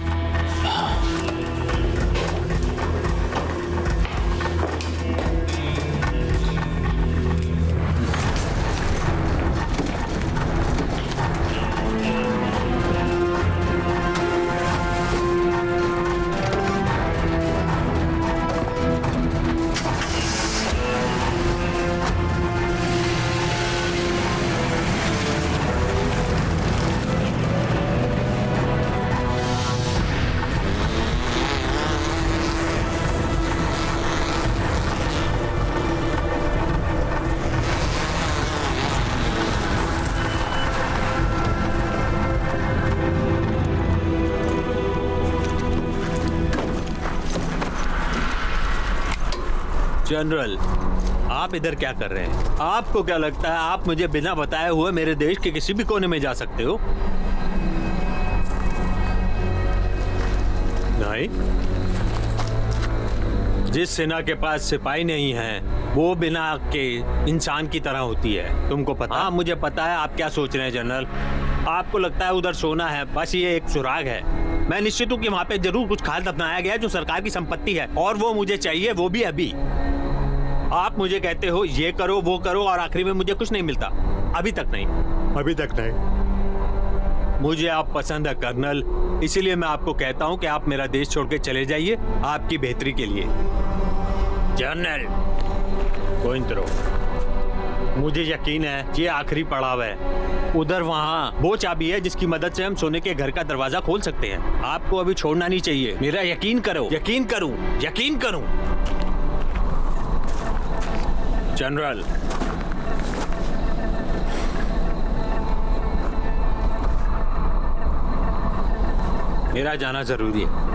जनरल, आप इधर क्या कर रहे हैं? आपको क्या लगता है आप मुझे बिना बताए हुए मेरे देश के किसी भी कोने में जा सकते हो? नहीं। जिस सेना के पास सिपाही नहीं है वो बिना आग के इंसान की तरह होती है। तुमको पता? हाँ, मुझे पता है आप क्या सोच रहे हैं जनरल। आपको लगता है उधर सोना है, बस ये एक सुराग है। मैं निश्चित हूँ कि वहाँ पे जरूर कुछ खास दफनाया गया है जो सरकार की संपत्ति है, और वो मुझे चाहिए, वो भी अभी। आप मुझे कहते हो ये करो वो करो और आखिरी में मुझे कुछ नहीं मिलता। अभी तक नहीं, अभी तक नहीं। मुझे आप पसंद है कर्नल, इसीलिए मैं आपको कहता हूँ कि आप मेरा देश छोड़ के चले जाइए, आपकी बेहतरी के लिए। जनरल कोइंत्रो, मुझे यकीन है ये आखिरी पड़ाव है। उधर वहाँ वो चाबी है जिसकी मदद से हम सोने के घर का दरवाजा खोल सकते हैं। आपको अभी छोड़ना नहीं चाहिए, मेरा यकीन करो। यकीन करूं, यकीन करूं। जनरल, मेरा जाना जरूरी है।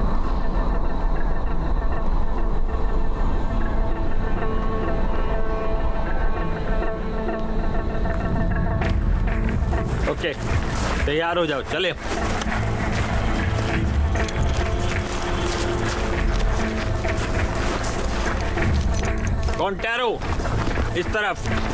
ओके, तैयार हो जाओ, चले। कॉन्टेरो, इस तरफ।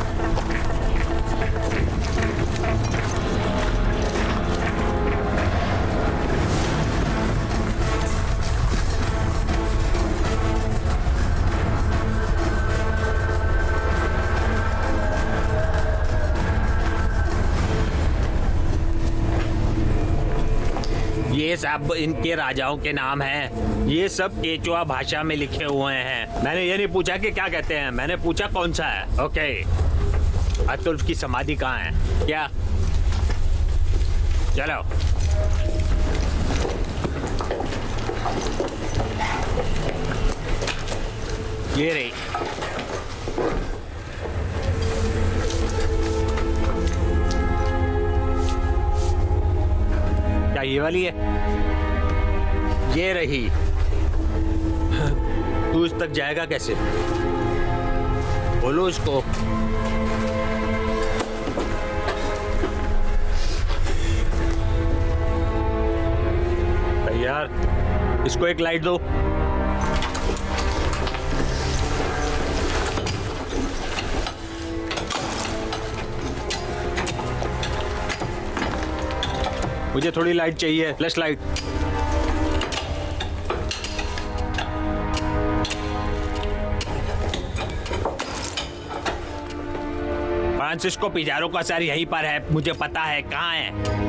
ये सब इनके राजाओं के नाम हैं। ये सब केचुआ भाषा में लिखे हुए हैं। मैंने ये नहीं पूछा कि क्या कहते हैं, मैंने पूछा कौन सा है। ओके, अतुल्फ की समाधि कहाँ है? क्या? चलो। ये रही। क्या ये वाली है? ये रही। तू इस तक जाएगा कैसे? बोलो इसको। तैयार। इसको एक लाइट दो। मुझे थोड़ी लाइट चाहिए, फ्लैश लाइट। फ्रांसिस्को पिजारो का सर यहीं पर है, मुझे पता है कहाँ है।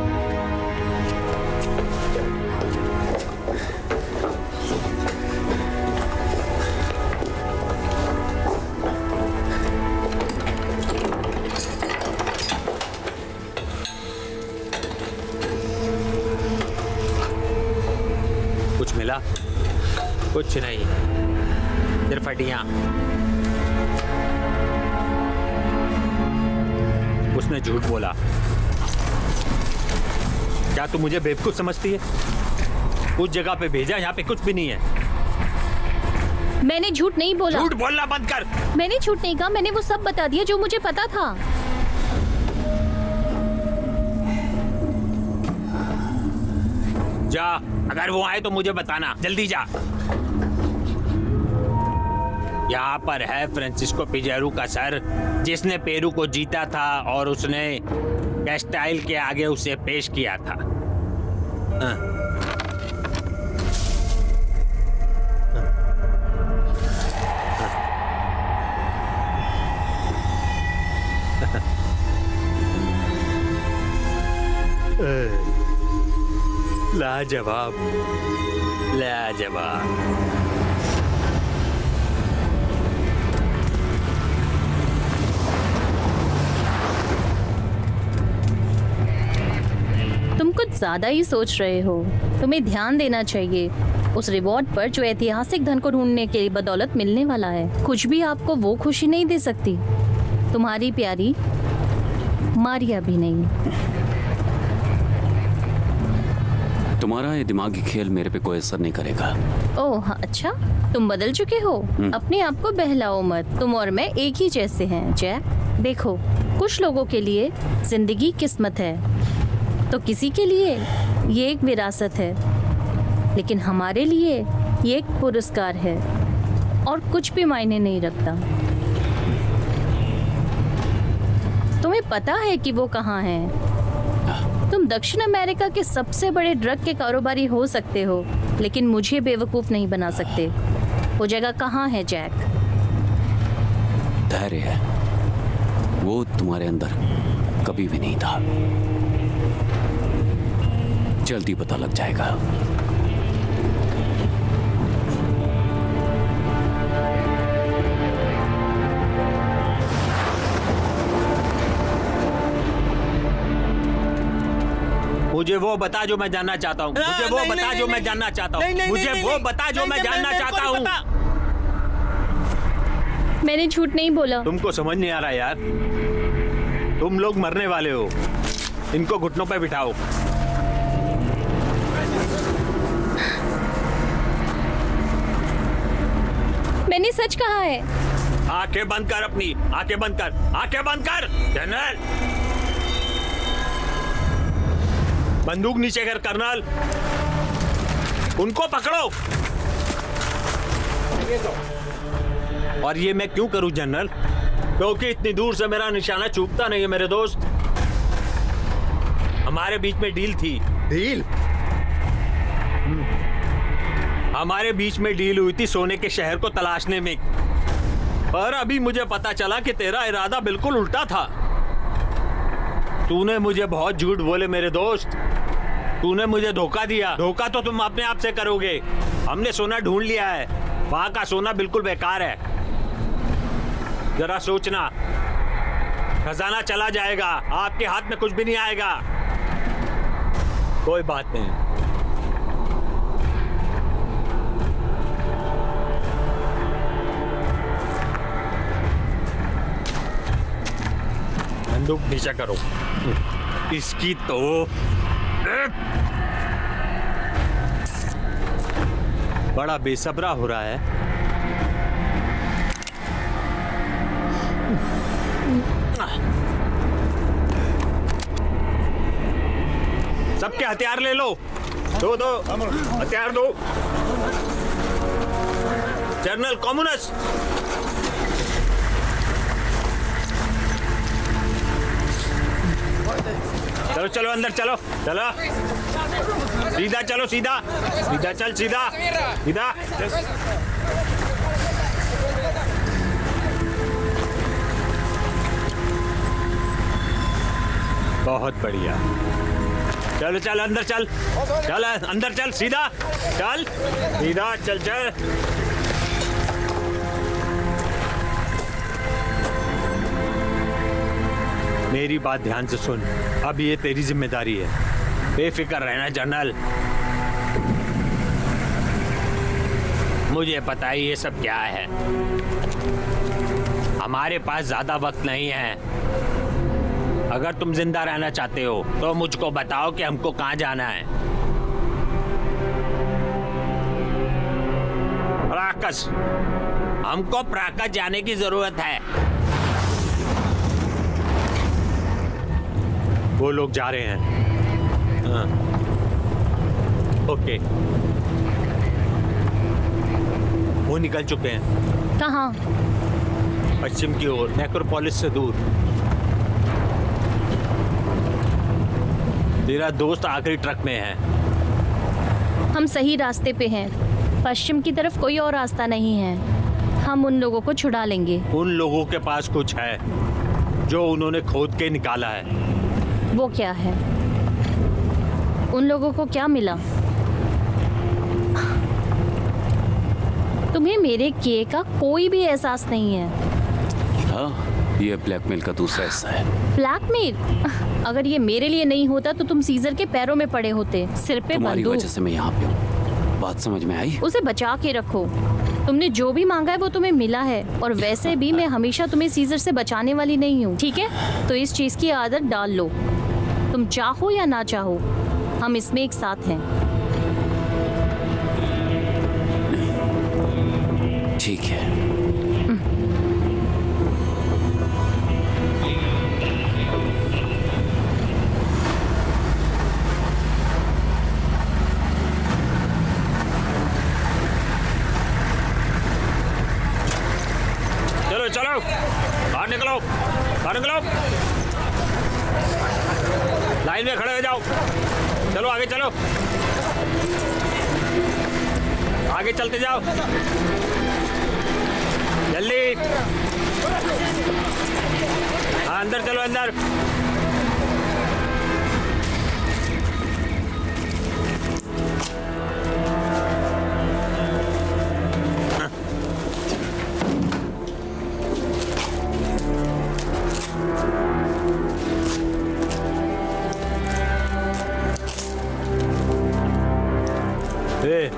कुछ मिला? कुछ नहीं, सिर्फ हड्डियां। उसने झूठ बोला। क्या तू मुझे बेवकूफ समझती है? उस जगह पे भेजा, यहाँ पे कुछ भी नहीं है। मैंने झूठ नहीं बोला। झूठ बोलना बंद कर। मैंने झूठ नहीं कहा, मैंने वो सब बता दिया जो मुझे पता था। जा, अगर वो आए तो मुझे बताना, जल्दी जा। यहाँ पर है फ्रांसिस्को पिजारो का सर, जिसने पेरू को जीता था और उसने कैस्टाइल के आगे उसे पेश किया था। लाजवाब, लाजवाब। तुम कुछ ज्यादा ही सोच रहे हो। तुम्हें ध्यान देना चाहिए उस रिवॉर्ड पर जो ऐतिहासिक धन को ढूंढने के बदौलत मिलने वाला है। कुछ भी आपको वो खुशी नहीं दे सकती, तुम्हारी प्यारी मारिया भी नहीं। तुम्हारा ये दिमागी खेल मेरे पे कोई असर नहीं करेगा। ओह अच्छा, तुम बदल चुके हो। अपने आप को बहलाओ मत, तुम और मैं एक ही जैसे हैं जैक। देखो, कुछ लोगों के लिए जिंदगी किस्मत है, तो किसी के लिए ये एक विरासत है, लेकिन हमारे लिए ये एक पुरस्कार है और कुछ भी मायने नहीं रखता। तुम्हें पता है कि वो कहाँ है? तुम दक्षिण अमेरिका के सबसे बड़े ड्रग के कारोबारी हो सकते हो, लेकिन मुझे बेवकूफ नहीं बना सकते। वो जगह कहाँ है जैक? धैर्य है, वो तुम्हारे अंदर कभी भी नहीं था। जल्दी पता लग जाएगा। मुझे वो बता जो मैं जानना चाहता हूँ। मुझे वो बता जो मैं जानना चाहता हूँ। मुझे वो बता जो मैं जानना चाहता हूँ। मैंने झूठ नहीं बोला। तुमको समझ नहीं आ रहा यार, तुम लोग मरने वाले हो। इनको घुटनों पे बिठाओ। मैंने सच कहा है। आंखें बंद कर, अपनी आंखें बंद कर, आंखें बंद कर। जनरल, बंदूक नीचे कर। कर्नल, उनको पकड़ो। और ये मैं क्यों करूं जनरल? क्योंकि इतनी दूर से मेरा निशाना चूकता नहीं है मेरे दोस्त। हमारे बीच में डील थी। डील? हमारे बीच में डील हुई थी सोने के शहर को तलाशने में। और अभी मुझे पता चला कि तेरा इरादा बिल्कुल उल्टा था। तूने मुझे बहुत झूठ बोले मेरे दोस्त। तूने मुझे धोखा दिया। धोखा तो तुम अपने आप से करोगे। हमने सोना ढूंढ लिया है। वहां का सोना बिल्कुल बेकार है। जरा सोचना, खजाना चला जाएगा, आपके हाथ में कुछ भी नहीं आएगा। कोई बात नहीं। बंदूक नीचे करो। इसकी तो बड़ा बेसब्रा हो रहा है। सबके हथियार ले लो। दो हथियार दो। जनरल कॉमुनस, चलो चलो अंदर चलो। चलो सीधा चलो, सीधा सीधा चल, सीधा सीधा। बहुत बढ़िया। चल चल अंदर चल। चल अंदर चल, सीधा चल, सीधा चल चल। मेरी बात ध्यान से सुन। अब ये तेरी जिम्मेदारी है। बेफिक्र रहना जनरल। मुझे पता है ये सब क्या है। हमारे पास ज्यादा वक्त नहीं है। अगर तुम जिंदा रहना चाहते हो तो मुझको बताओ कि हमको कहाँ जाना है। प्राकस, हमको प्राकस जाने की जरूरत है। वो लोग जा रहे हैं। हाँ। ओके, वो निकल चुके हैं। कहाँ? पश्चिम की ओर, नेक्रोपोलिस से दूर। तेरा दोस्त आखिरी ट्रक में है। हम सही रास्ते पे हैं। पश्चिम की तरफ कोई और रास्ता नहीं है। हम उन लोगों को छुड़ा लेंगे। उन लोगों के पास कुछ है जो उन्होंने खोद के निकाला है। वो क्या है? उन लोगों को क्या मिला? तुम्हें मेरे किए का कोई भी एहसास नहीं है। हाँ, ये ब्लैकमेल का दूसरा हिस्सा है। ब्लैकमेल? अगर ये मेरे लिए नहीं होता तो तुम सीजर के पैरों में पड़े होते, सिर पे तुम्हारी बंदूक। वजह से मैं यहाँ पे हूँ। बात समझ में आई? उसे बचा के रखो। तुमने जो भी मांगा है वो तुम्हें मिला है। और वैसे भी मैं हमेशा तुम्हें सीजर से बचाने वाली नहीं हूँ, ठीक है? तो इस चीज की आदत डाल लो। तुम चाहो या ना चाहो, हम इसमें एक साथ हैं। ठीक है। चलो चलो, बाहर निकलो, बाहर निकलो। लाइन में खड़े हो जाओ। चलो आगे चलो, आगे चलते जाओ जल्दी। हाँ अंदर चलो अंदर। ए,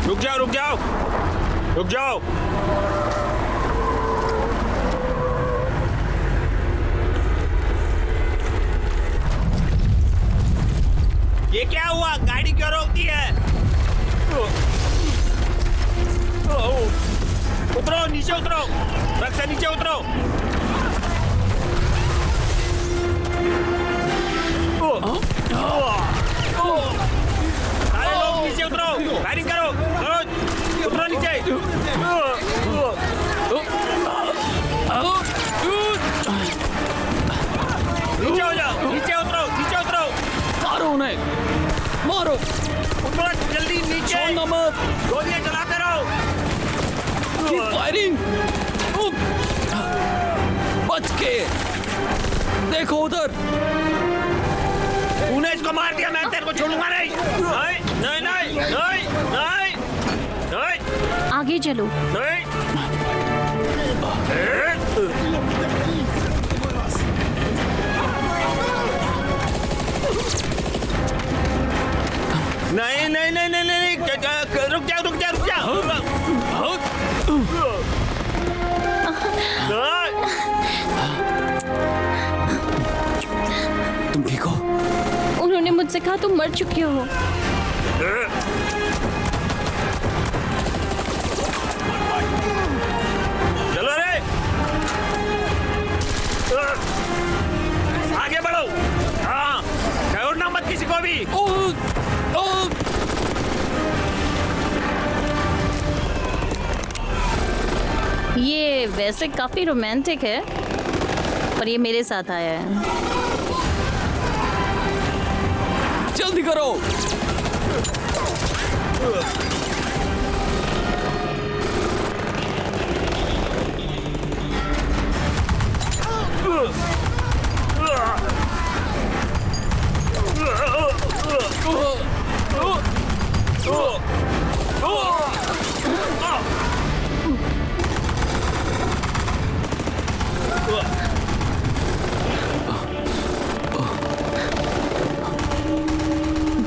रुक जाओ रुक जाओ रुक जाओ। ये क्या हुआ? गाड़ी क्यों रोक दी है? उतरो, नीचे उतरो, ट्रक से नीचे उतरो। सारे लोग नीचे उतरो, फायरिंग करो, उतरो नीचे। नीचे हो जाओ, नीचे उतरो, नीचे उतरो। मारो उन्हें, मारो। उतरो जल्दी नीचे। छोड़ना मत। गोलियां चलाते रहो। फायरिंग। बच के देखो उधर। तूने इसको मार दिया, मैं तेरे को छोड़ूंगा नहीं। नहीं नहीं नहीं नहीं नहीं आगे चलो। नहीं। नहीं नहीं नहीं नहीं नहीं रुक जा रुक जा रुक जा। तुम ठीक हो? उन्होंने मुझसे कहा तुम मर चुके हो। चलो रे, आगे बढ़ो। हाँ, छोड़ना मत किसी को भी। ये वैसे काफी रोमांटिक है, पर ये मेरे साथ आया है। जल्दी करो।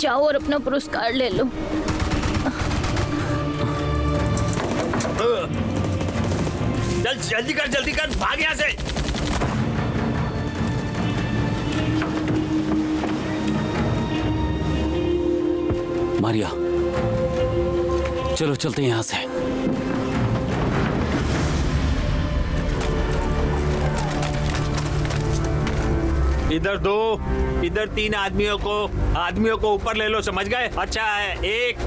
जाओ और अपना पुरस्कार ले लो। जल्दी कर, भाग यहाँ से। मारिया, चलो चलते हैं यहाँ से। इधर 2, इधर 3 आदमियों को ऊपर ले लो, समझ गए? अच्छा है, 1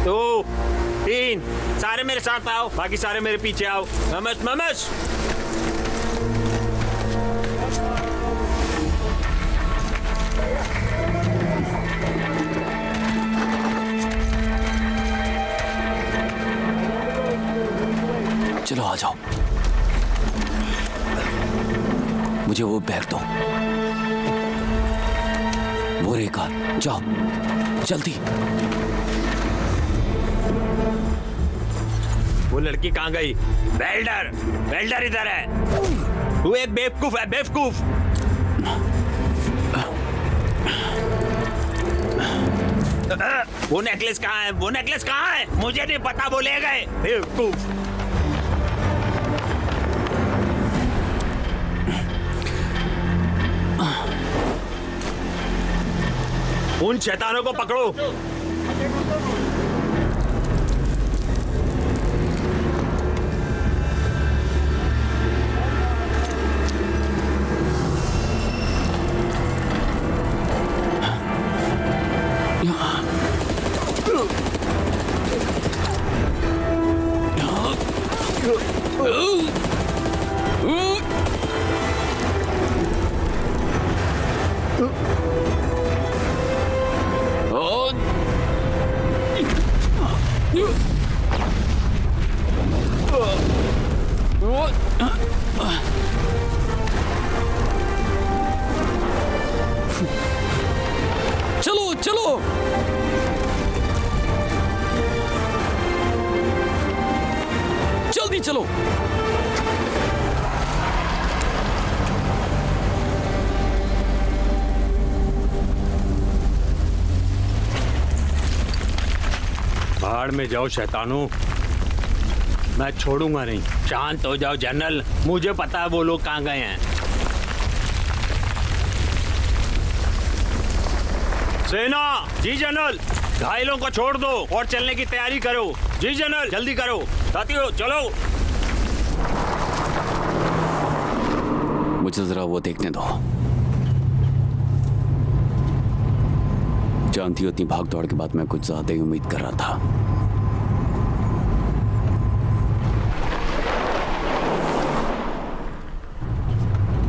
2 3 सारे मेरे साथ आओ, बाकी सारे मेरे पीछे आओ। ममस चलो आ जाओ, मुझे वो बैग दो। वो रेखा, जाओ जल्दी। वो लड़की कहाँ गई? वेल्डर, वेल्डर इधर है। तू एक बेवकूफ है, बेवकूफ। वो नेकलेस कहाँ है? वो नेकलेस कहाँ है? मुझे नहीं पता, वो ले गए, बेवकूफ। उन शैतानों को पकड़ो। चलो चलो, जल्दी चलो। भाड़ में जाओ शैतानों, मैं छोड़ूंगा नहीं। शांत हो जाओ जनरल, मुझे पता है वो लोग कहाँ गए हैं। सेना, जी जनरल, घायलों को छोड़ दो और चलने की तैयारी करो। जी जनरल, जल्दी करो। साथियों चलो। मुझे जरा वो देखने दो। जानती हो, इतनी भाग दौड़ के बाद मैं कुछ ज्यादा ही उम्मीद कर रहा था।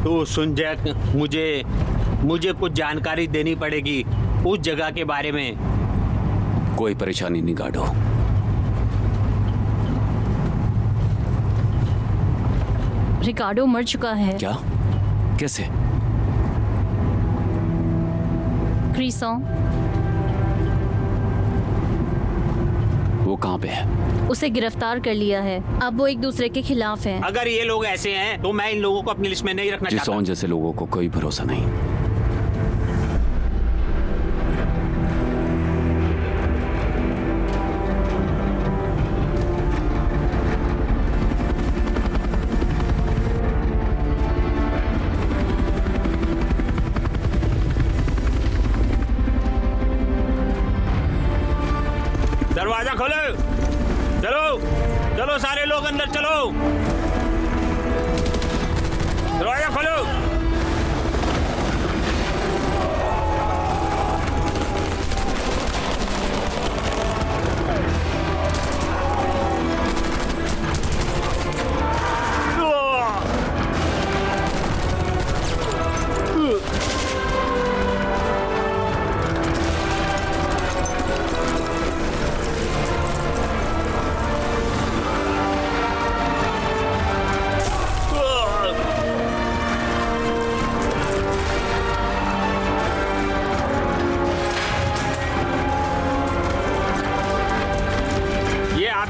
तो सुन जैक, मुझे कुछ जानकारी देनी पड़ेगी उस जगह के बारे में। कोई परेशानी नहीं गार्डो, रिकार्डो मर चुका है। क्या? कैसे? क्रीसों, वो कहाँ पे है? उसे गिरफ्तार कर लिया है। अब वो एक दूसरे के खिलाफ हैं। अगर ये लोग ऐसे हैं तो मैं इन लोगों को अपनी लिस्ट में नहीं रखना चाहता। जिसौन जैसे लोगों को कोई भरोसा नहीं। दरवाजा खोलो, चलो चलो सारे लोग अंदर चलो। दरवाजा खोलो।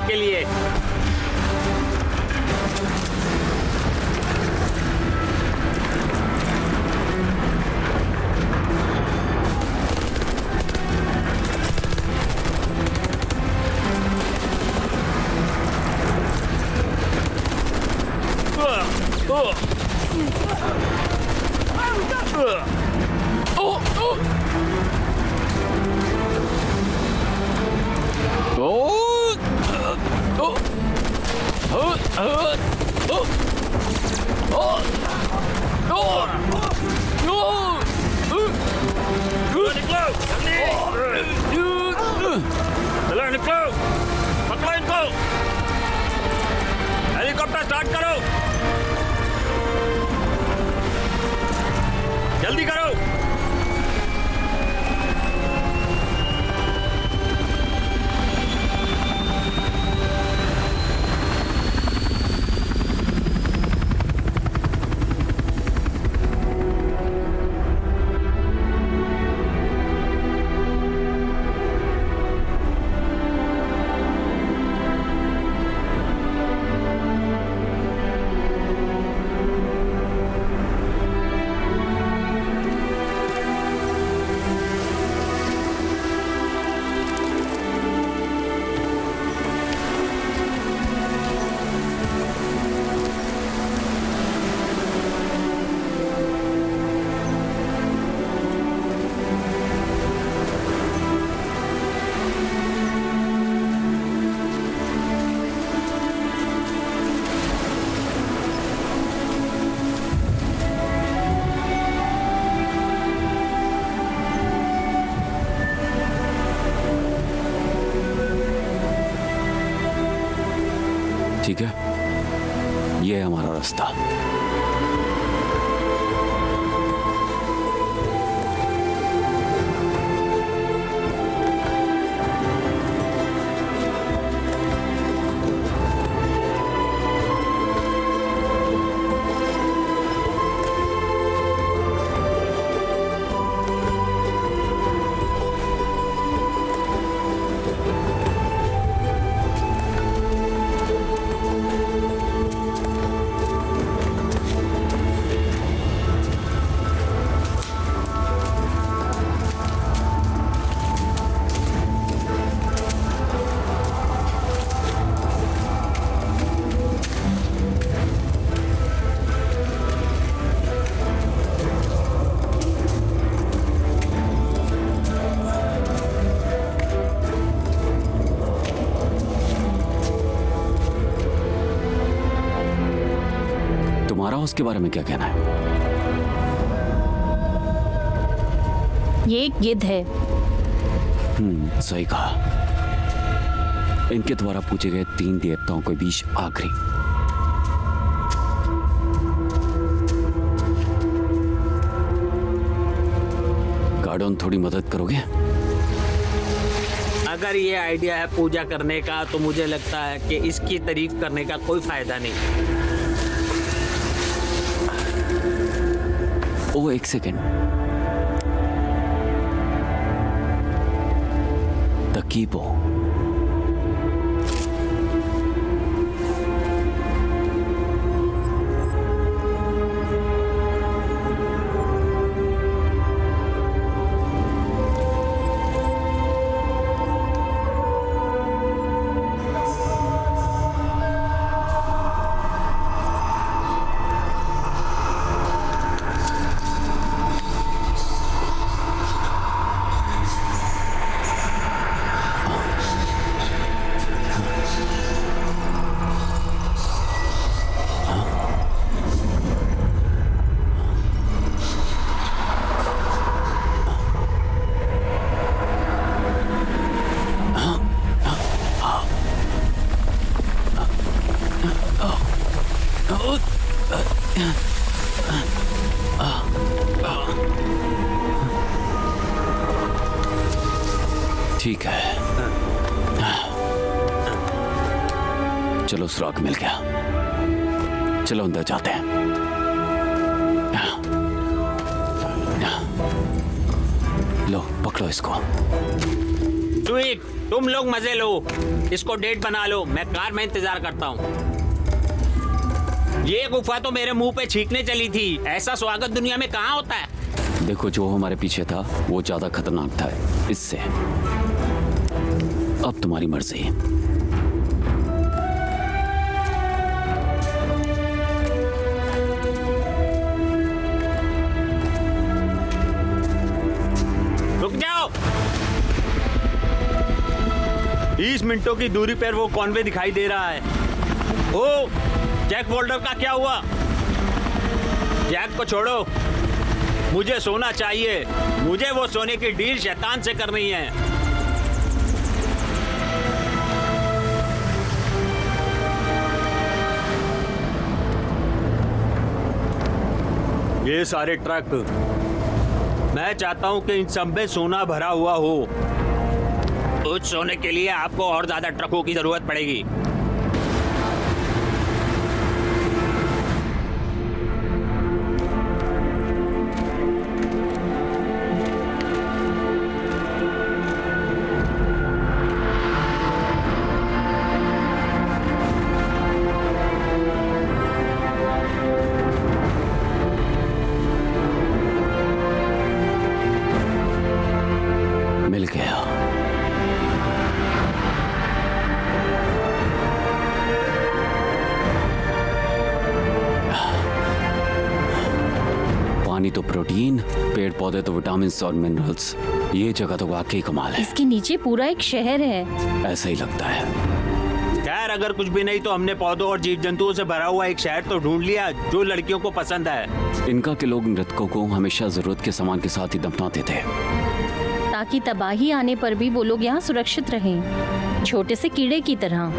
के लिए चलो निकलो, पकड़ो इनको। हेलीकॉप्टर स्टार्ट करो, जल्दी करो। ठीक है, ये है हमारा रास्ता। तुम्हारा उसके बारे में क्या कहना है? ये एक गिद्ध है। सही कहा। इनके द्वारा पूछे गए 3 देवताओं के बीच आखिरी। गार्डन, थोड़ी मदद करोगे? अगर ये आइडिया है पूजा करने का तो मुझे लगता है कि इसकी तारीफ करने का कोई फायदा नहीं। ओ, एक सेकेंड। तकीबो, ठीक है, चलो सुराग मिल गया। चलो अंदर जाते हैं। लो, पकड़ो इसको। स्वीट, तुम लोग मजे लो, इसको डेट बना लो। मैं कार में इंतजार करता हूँ। ये गुफा तो मेरे मुंह पे छींकने चली थी। ऐसा स्वागत दुनिया में कहाँ होता है? देखो, जो हमारे पीछे था वो ज्यादा खतरनाक था इससे। अब तुम्हारी मर्जी। रुक जाओ। 20 मिनटों की दूरी पर वो कॉन्वे दिखाई दे रहा है। ओ, जैक वोल्डर का क्या हुआ? जैक को छोड़ो, मुझे सोना चाहिए। मुझे वो सोने की डील शैतान से करनी है। ये सारे ट्रक, मैं चाहता हूं कि इन सब में सोना भरा हुआ हो। उस सोने के लिए आपको और ज्यादा ट्रकों की जरूरत पड़ेगी। मिल गया। पानी तो प्रोटीन, पेड़ पौधे तो विटामिन और मिनरल्स। ये जगह तो वाकई कमाल है। इसके नीचे पूरा एक शहर है। ऐसा ही लगता है। खैर, अगर कुछ भी नहीं तो हमने पौधों और जीव जंतुओं से भरा हुआ एक शहर तो ढूंढ लिया जो लड़कियों को पसंद है। इनका के लोग मृतकों को हमेशा जरूरत के सामान के साथ ही दफनाते थे, ताकि तबाही आने पर भी वो लोग यहाँ सुरक्षित रहें, छोटे से कीड़े की तरह।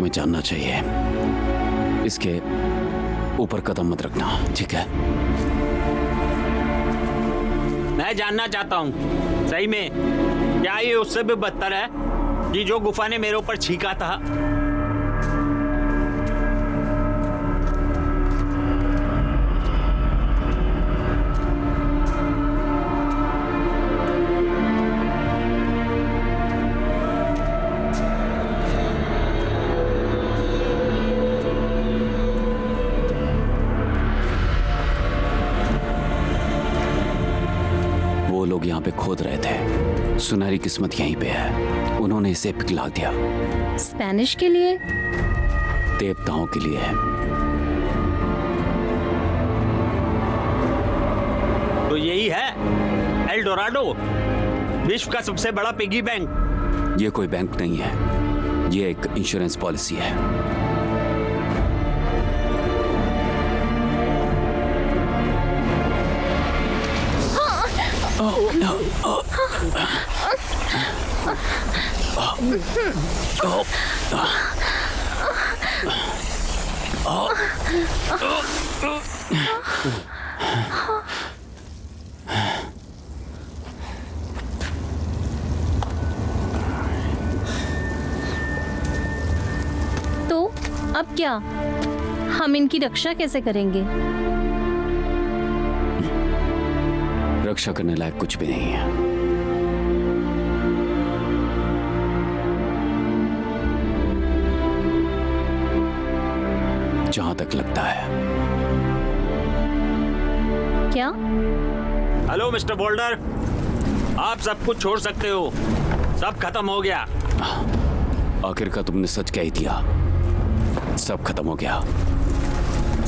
तुम्हें जानना चाहिए। इसके ऊपर कदम मत रखना, ठीक है? मैं जानना चाहता हूँ सही में क्या ये उससे भी बदतर है कि जो गुफा ने मेरे ऊपर छींका था? लोग यहाँ पे खोद रहे थे, सुनहरी किस्मत यहीं पे है, उन्होंने इसे पिघला दिया। स्पेनिश के लिए? देवताओं के लिए है। तो यही है एल डोराडो, विश्व का सबसे बड़ा पिगी बैंक। ये कोई बैंक नहीं है, ये एक इंश्योरेंस पॉलिसी है। तो अब क्या, हम इनकी रक्षा कैसे करेंगे? रक्षा करने लायक कुछ भी नहीं है। जहां तक लगता है। क्या? हेलो मिस्टर बोल्डर, आप सब कुछ छोड़ सकते हो, सब खत्म हो गया। आखिरकार तुमने सच कह ही दिया, सब खत्म हो गया।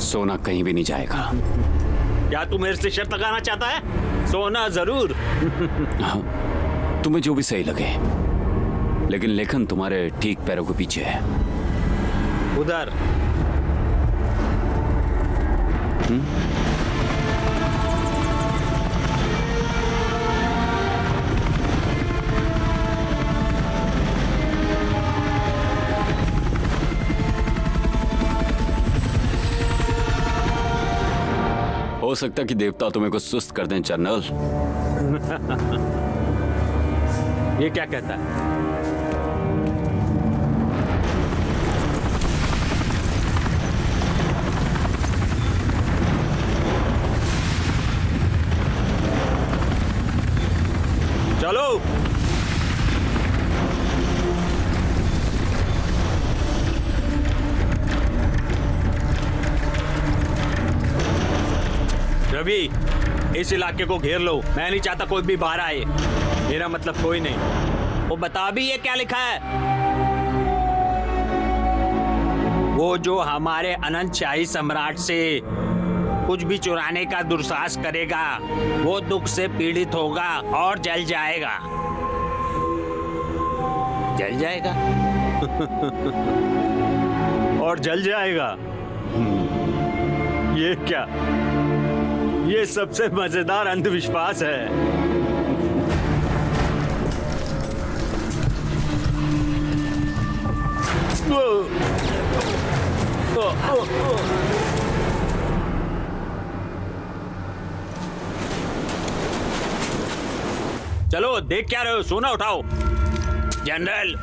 सोना कहीं भी नहीं जाएगा। क्या तू मेरे से शर्त लगाना चाहता है? सोना जरूर। हाँ, तुम्हें जो भी सही लगे, लेकिन लेखन तुम्हारे ठीक पैरों के पीछे है। उधर। हो सकता कि देवता तुम्हें कुछ सुस्त कर दें जनरल। ये क्या कहता है? चलो। रवि, इस इलाके को घेर लो। मैं नहीं चाहता कोई भी बाहर आए। मेरा मतलब कोई नहीं। वो बता भी ये क्या लिखा है? वो जो हमारे अनंत शाही सम्राट से कुछ भी चुराने का दुस्साहस करेगा, वो दुख से पीड़ित होगा और जल जाएगा। जल जाएगा? और जल जाएगा? ये क्या? ये सबसे मजेदार अंधविश्वास है। चलो, देख क्या रहे हो? सोना उठाओ। जनरल,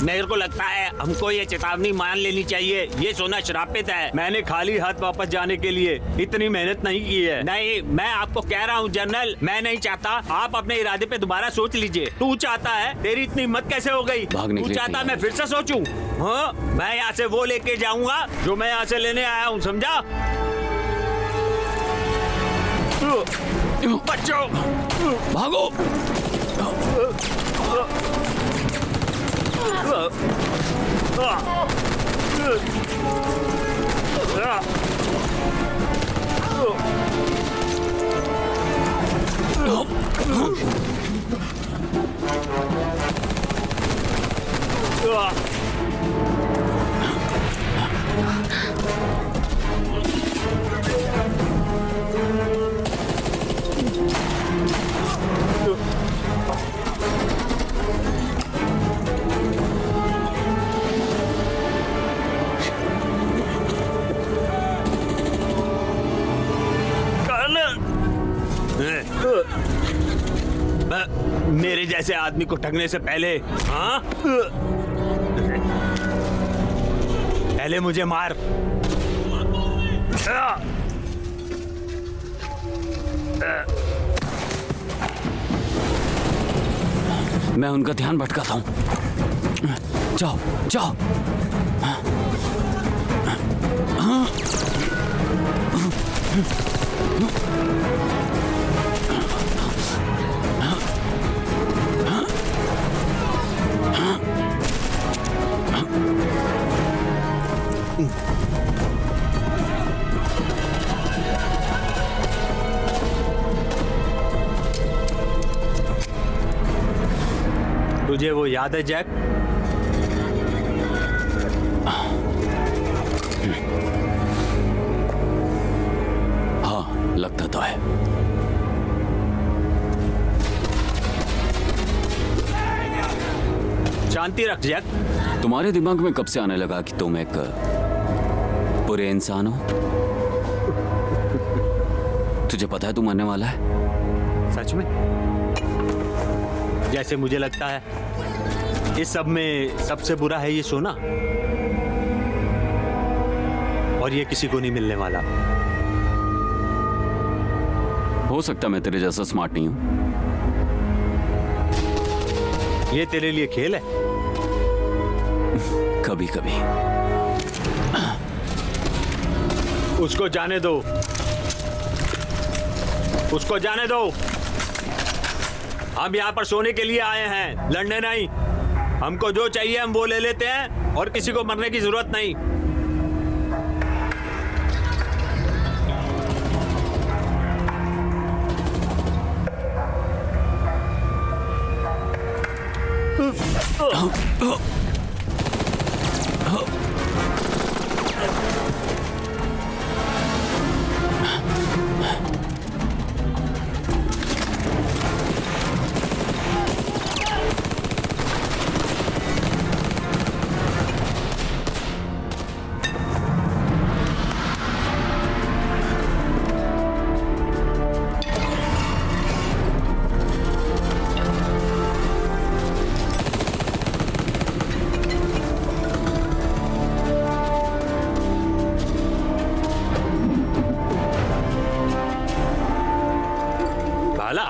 मेरे को लगता है हमको ये चेतावनी मान लेनी चाहिए। ये सोना श्रापित है। मैंने खाली हाथ वापस जाने के लिए इतनी मेहनत नहीं की है। नहीं, मैं आपको कह रहा हूँ जनरल, मैं नहीं चाहता। आप अपने इरादे पे दोबारा सोच लीजिए। तू चाहता है? तेरी इतनी हिम्मत कैसे हो गई? तू चाहता मैं फिर से सोचूं? हाँ, मैं यहाँ से वो लेके जाऊंगा जो मैं यहाँ से लेने आया हूँ, समझा? बच्चों, भागो। जैसे आदमी को ठगने से पहले, हाँ, पहले मुझे मार। मैं उनका ध्यान भटकाता हूं। जाओ जाओ। तुझे वो याद है जैक? हाँ, लगता तो है। शांति रख जैक। तुम्हारे दिमाग में कब से आने लगा कि तुम एक बुरे इंसान हो? तुझे पता है तू मरने वाला है? सच में? जैसे मुझे लगता है इस सब में सबसे बुरा है ये सोना, और ये किसी को नहीं मिलने वाला। हो सकता मैं तेरे जैसा स्मार्ट नहीं हूं। ये तेरे लिए खेल है। कभी कभी। उसको जाने दो, उसको जाने दो। हम यहाँ पर सोने के लिए आए हैं, लड़ने नहीं। हमको जो चाहिए हम वो ले लेते हैं और किसी को मरने की जरूरत नहीं। भाला,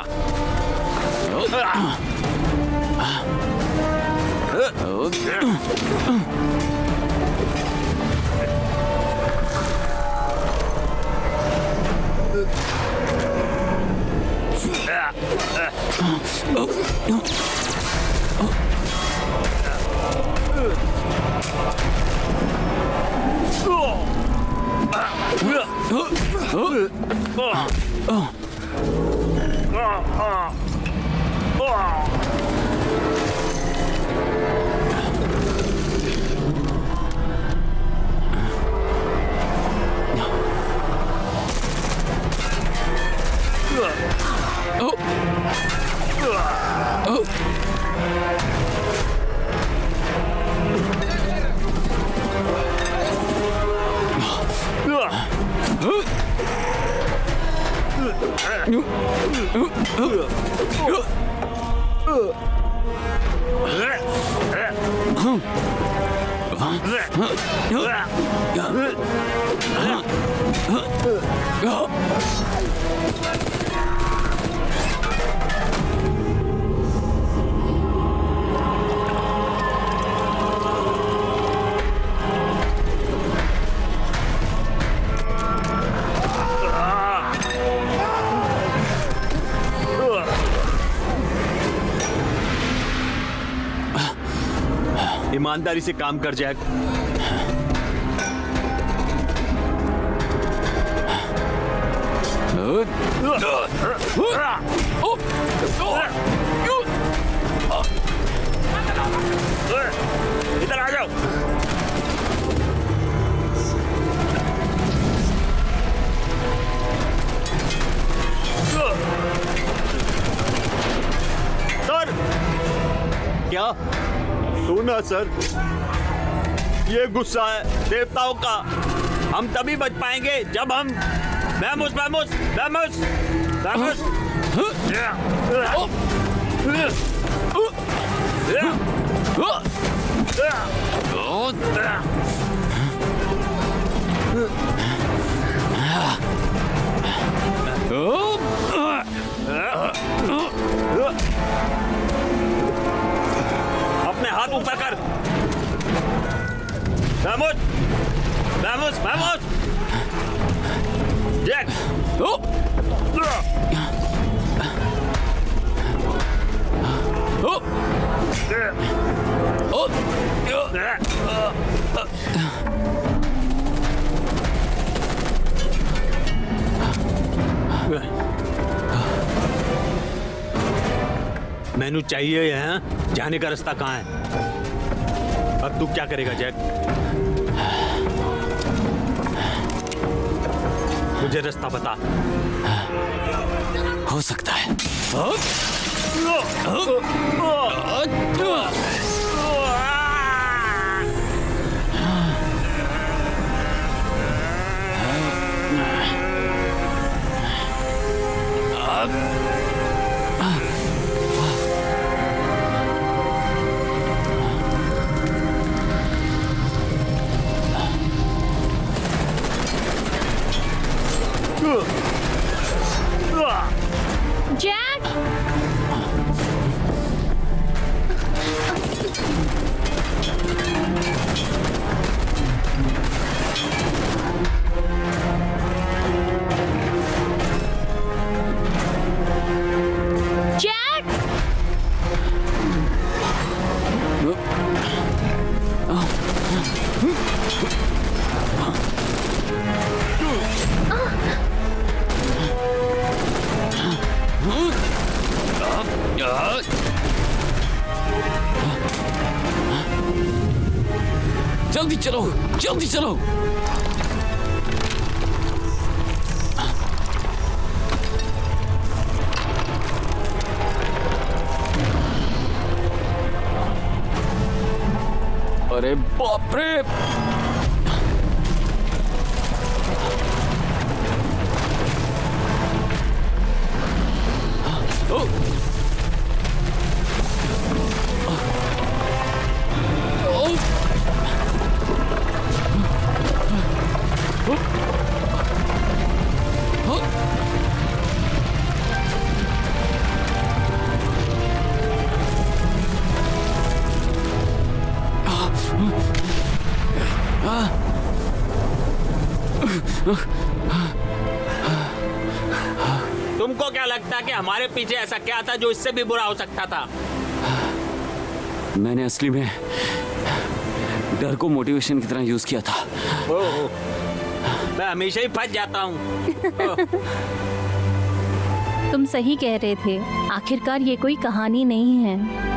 ईमानदारी से काम कर जैक। इधर आ जाओ। सर, क्या? सुना सर, ये गुस्सा है देवताओं का। हम तभी बच पाएंगे जब हम मैमूस मैमूस मैमूस मैमूस अपने हाथ ऊपर कर। महमूद, महमूद, महमूद, जैक। मैनू चाहिए है, जाने का रास्ता कहाँ है? अब तू क्या करेगा जैक? मुझे रास्ता बता। हो सकता है। जैक! जैक! जल्दी चलो, जल्दी चलो। अरे बाप रे! तुमको क्या लगता है कि हमारे पीछे ऐसा क्या था जो इससे भी बुरा हो सकता था? मैंने असली में डर को मोटिवेशन की तरह यूज किया था। ओह, मैं हमेशा ही फंस जाता हूँ। तुम सही कह रहे थे, आखिरकार ये कोई कहानी नहीं है।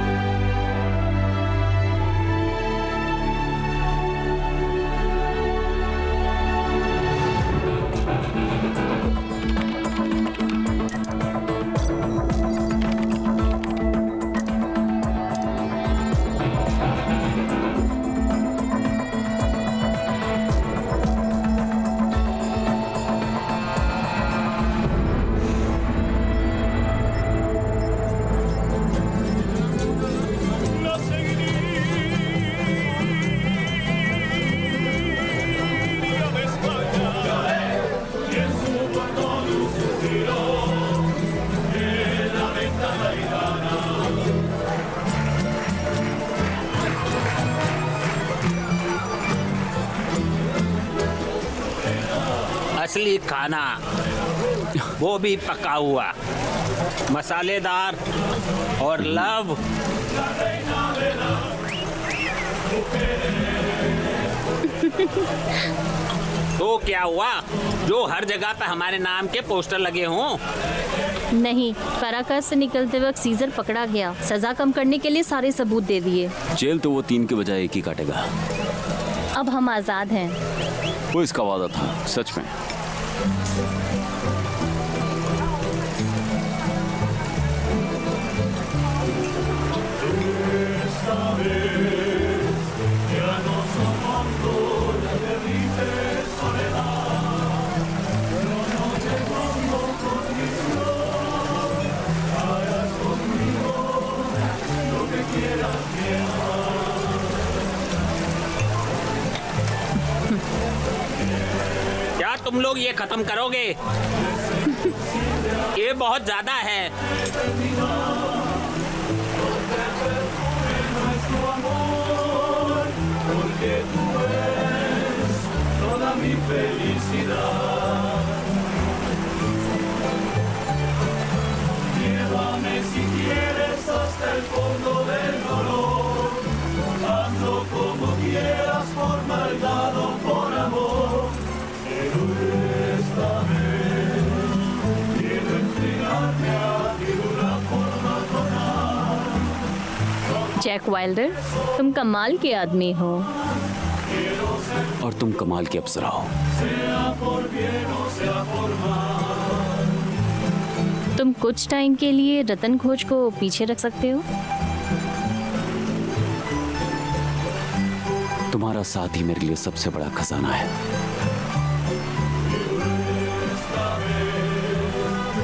असली खाना, वो भी पका हुआ, मसालेदार और लव। तो क्या हुआ जो हर जगह पे हमारे नाम के पोस्टर लगे हों? नहीं, काराकास से निकलते वक्त सीजर पकड़ा गया। सजा कम करने के लिए सारे सबूत दे दिए। जेल तो वो 3 के बजाय 1 ही काटेगा। अब हम आजाद हैं। वो इसका वादा था, सच में। quiera. क्या तुम लोग ये खत्म करोगे? ये बहुत ज्यादा है। जैक वाइल्डर, तुम कमाल के आदमी हो। और तुम कमाल की अप्सरा हो। तुम कुछ टाइम के लिए रतन खोज को पीछे रख सकते हो। तुम्हारा साथ ही मेरे लिए सबसे बड़ा खजाना है,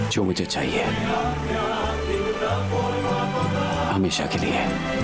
जो मुझे चाहिए हमेशा के लिए।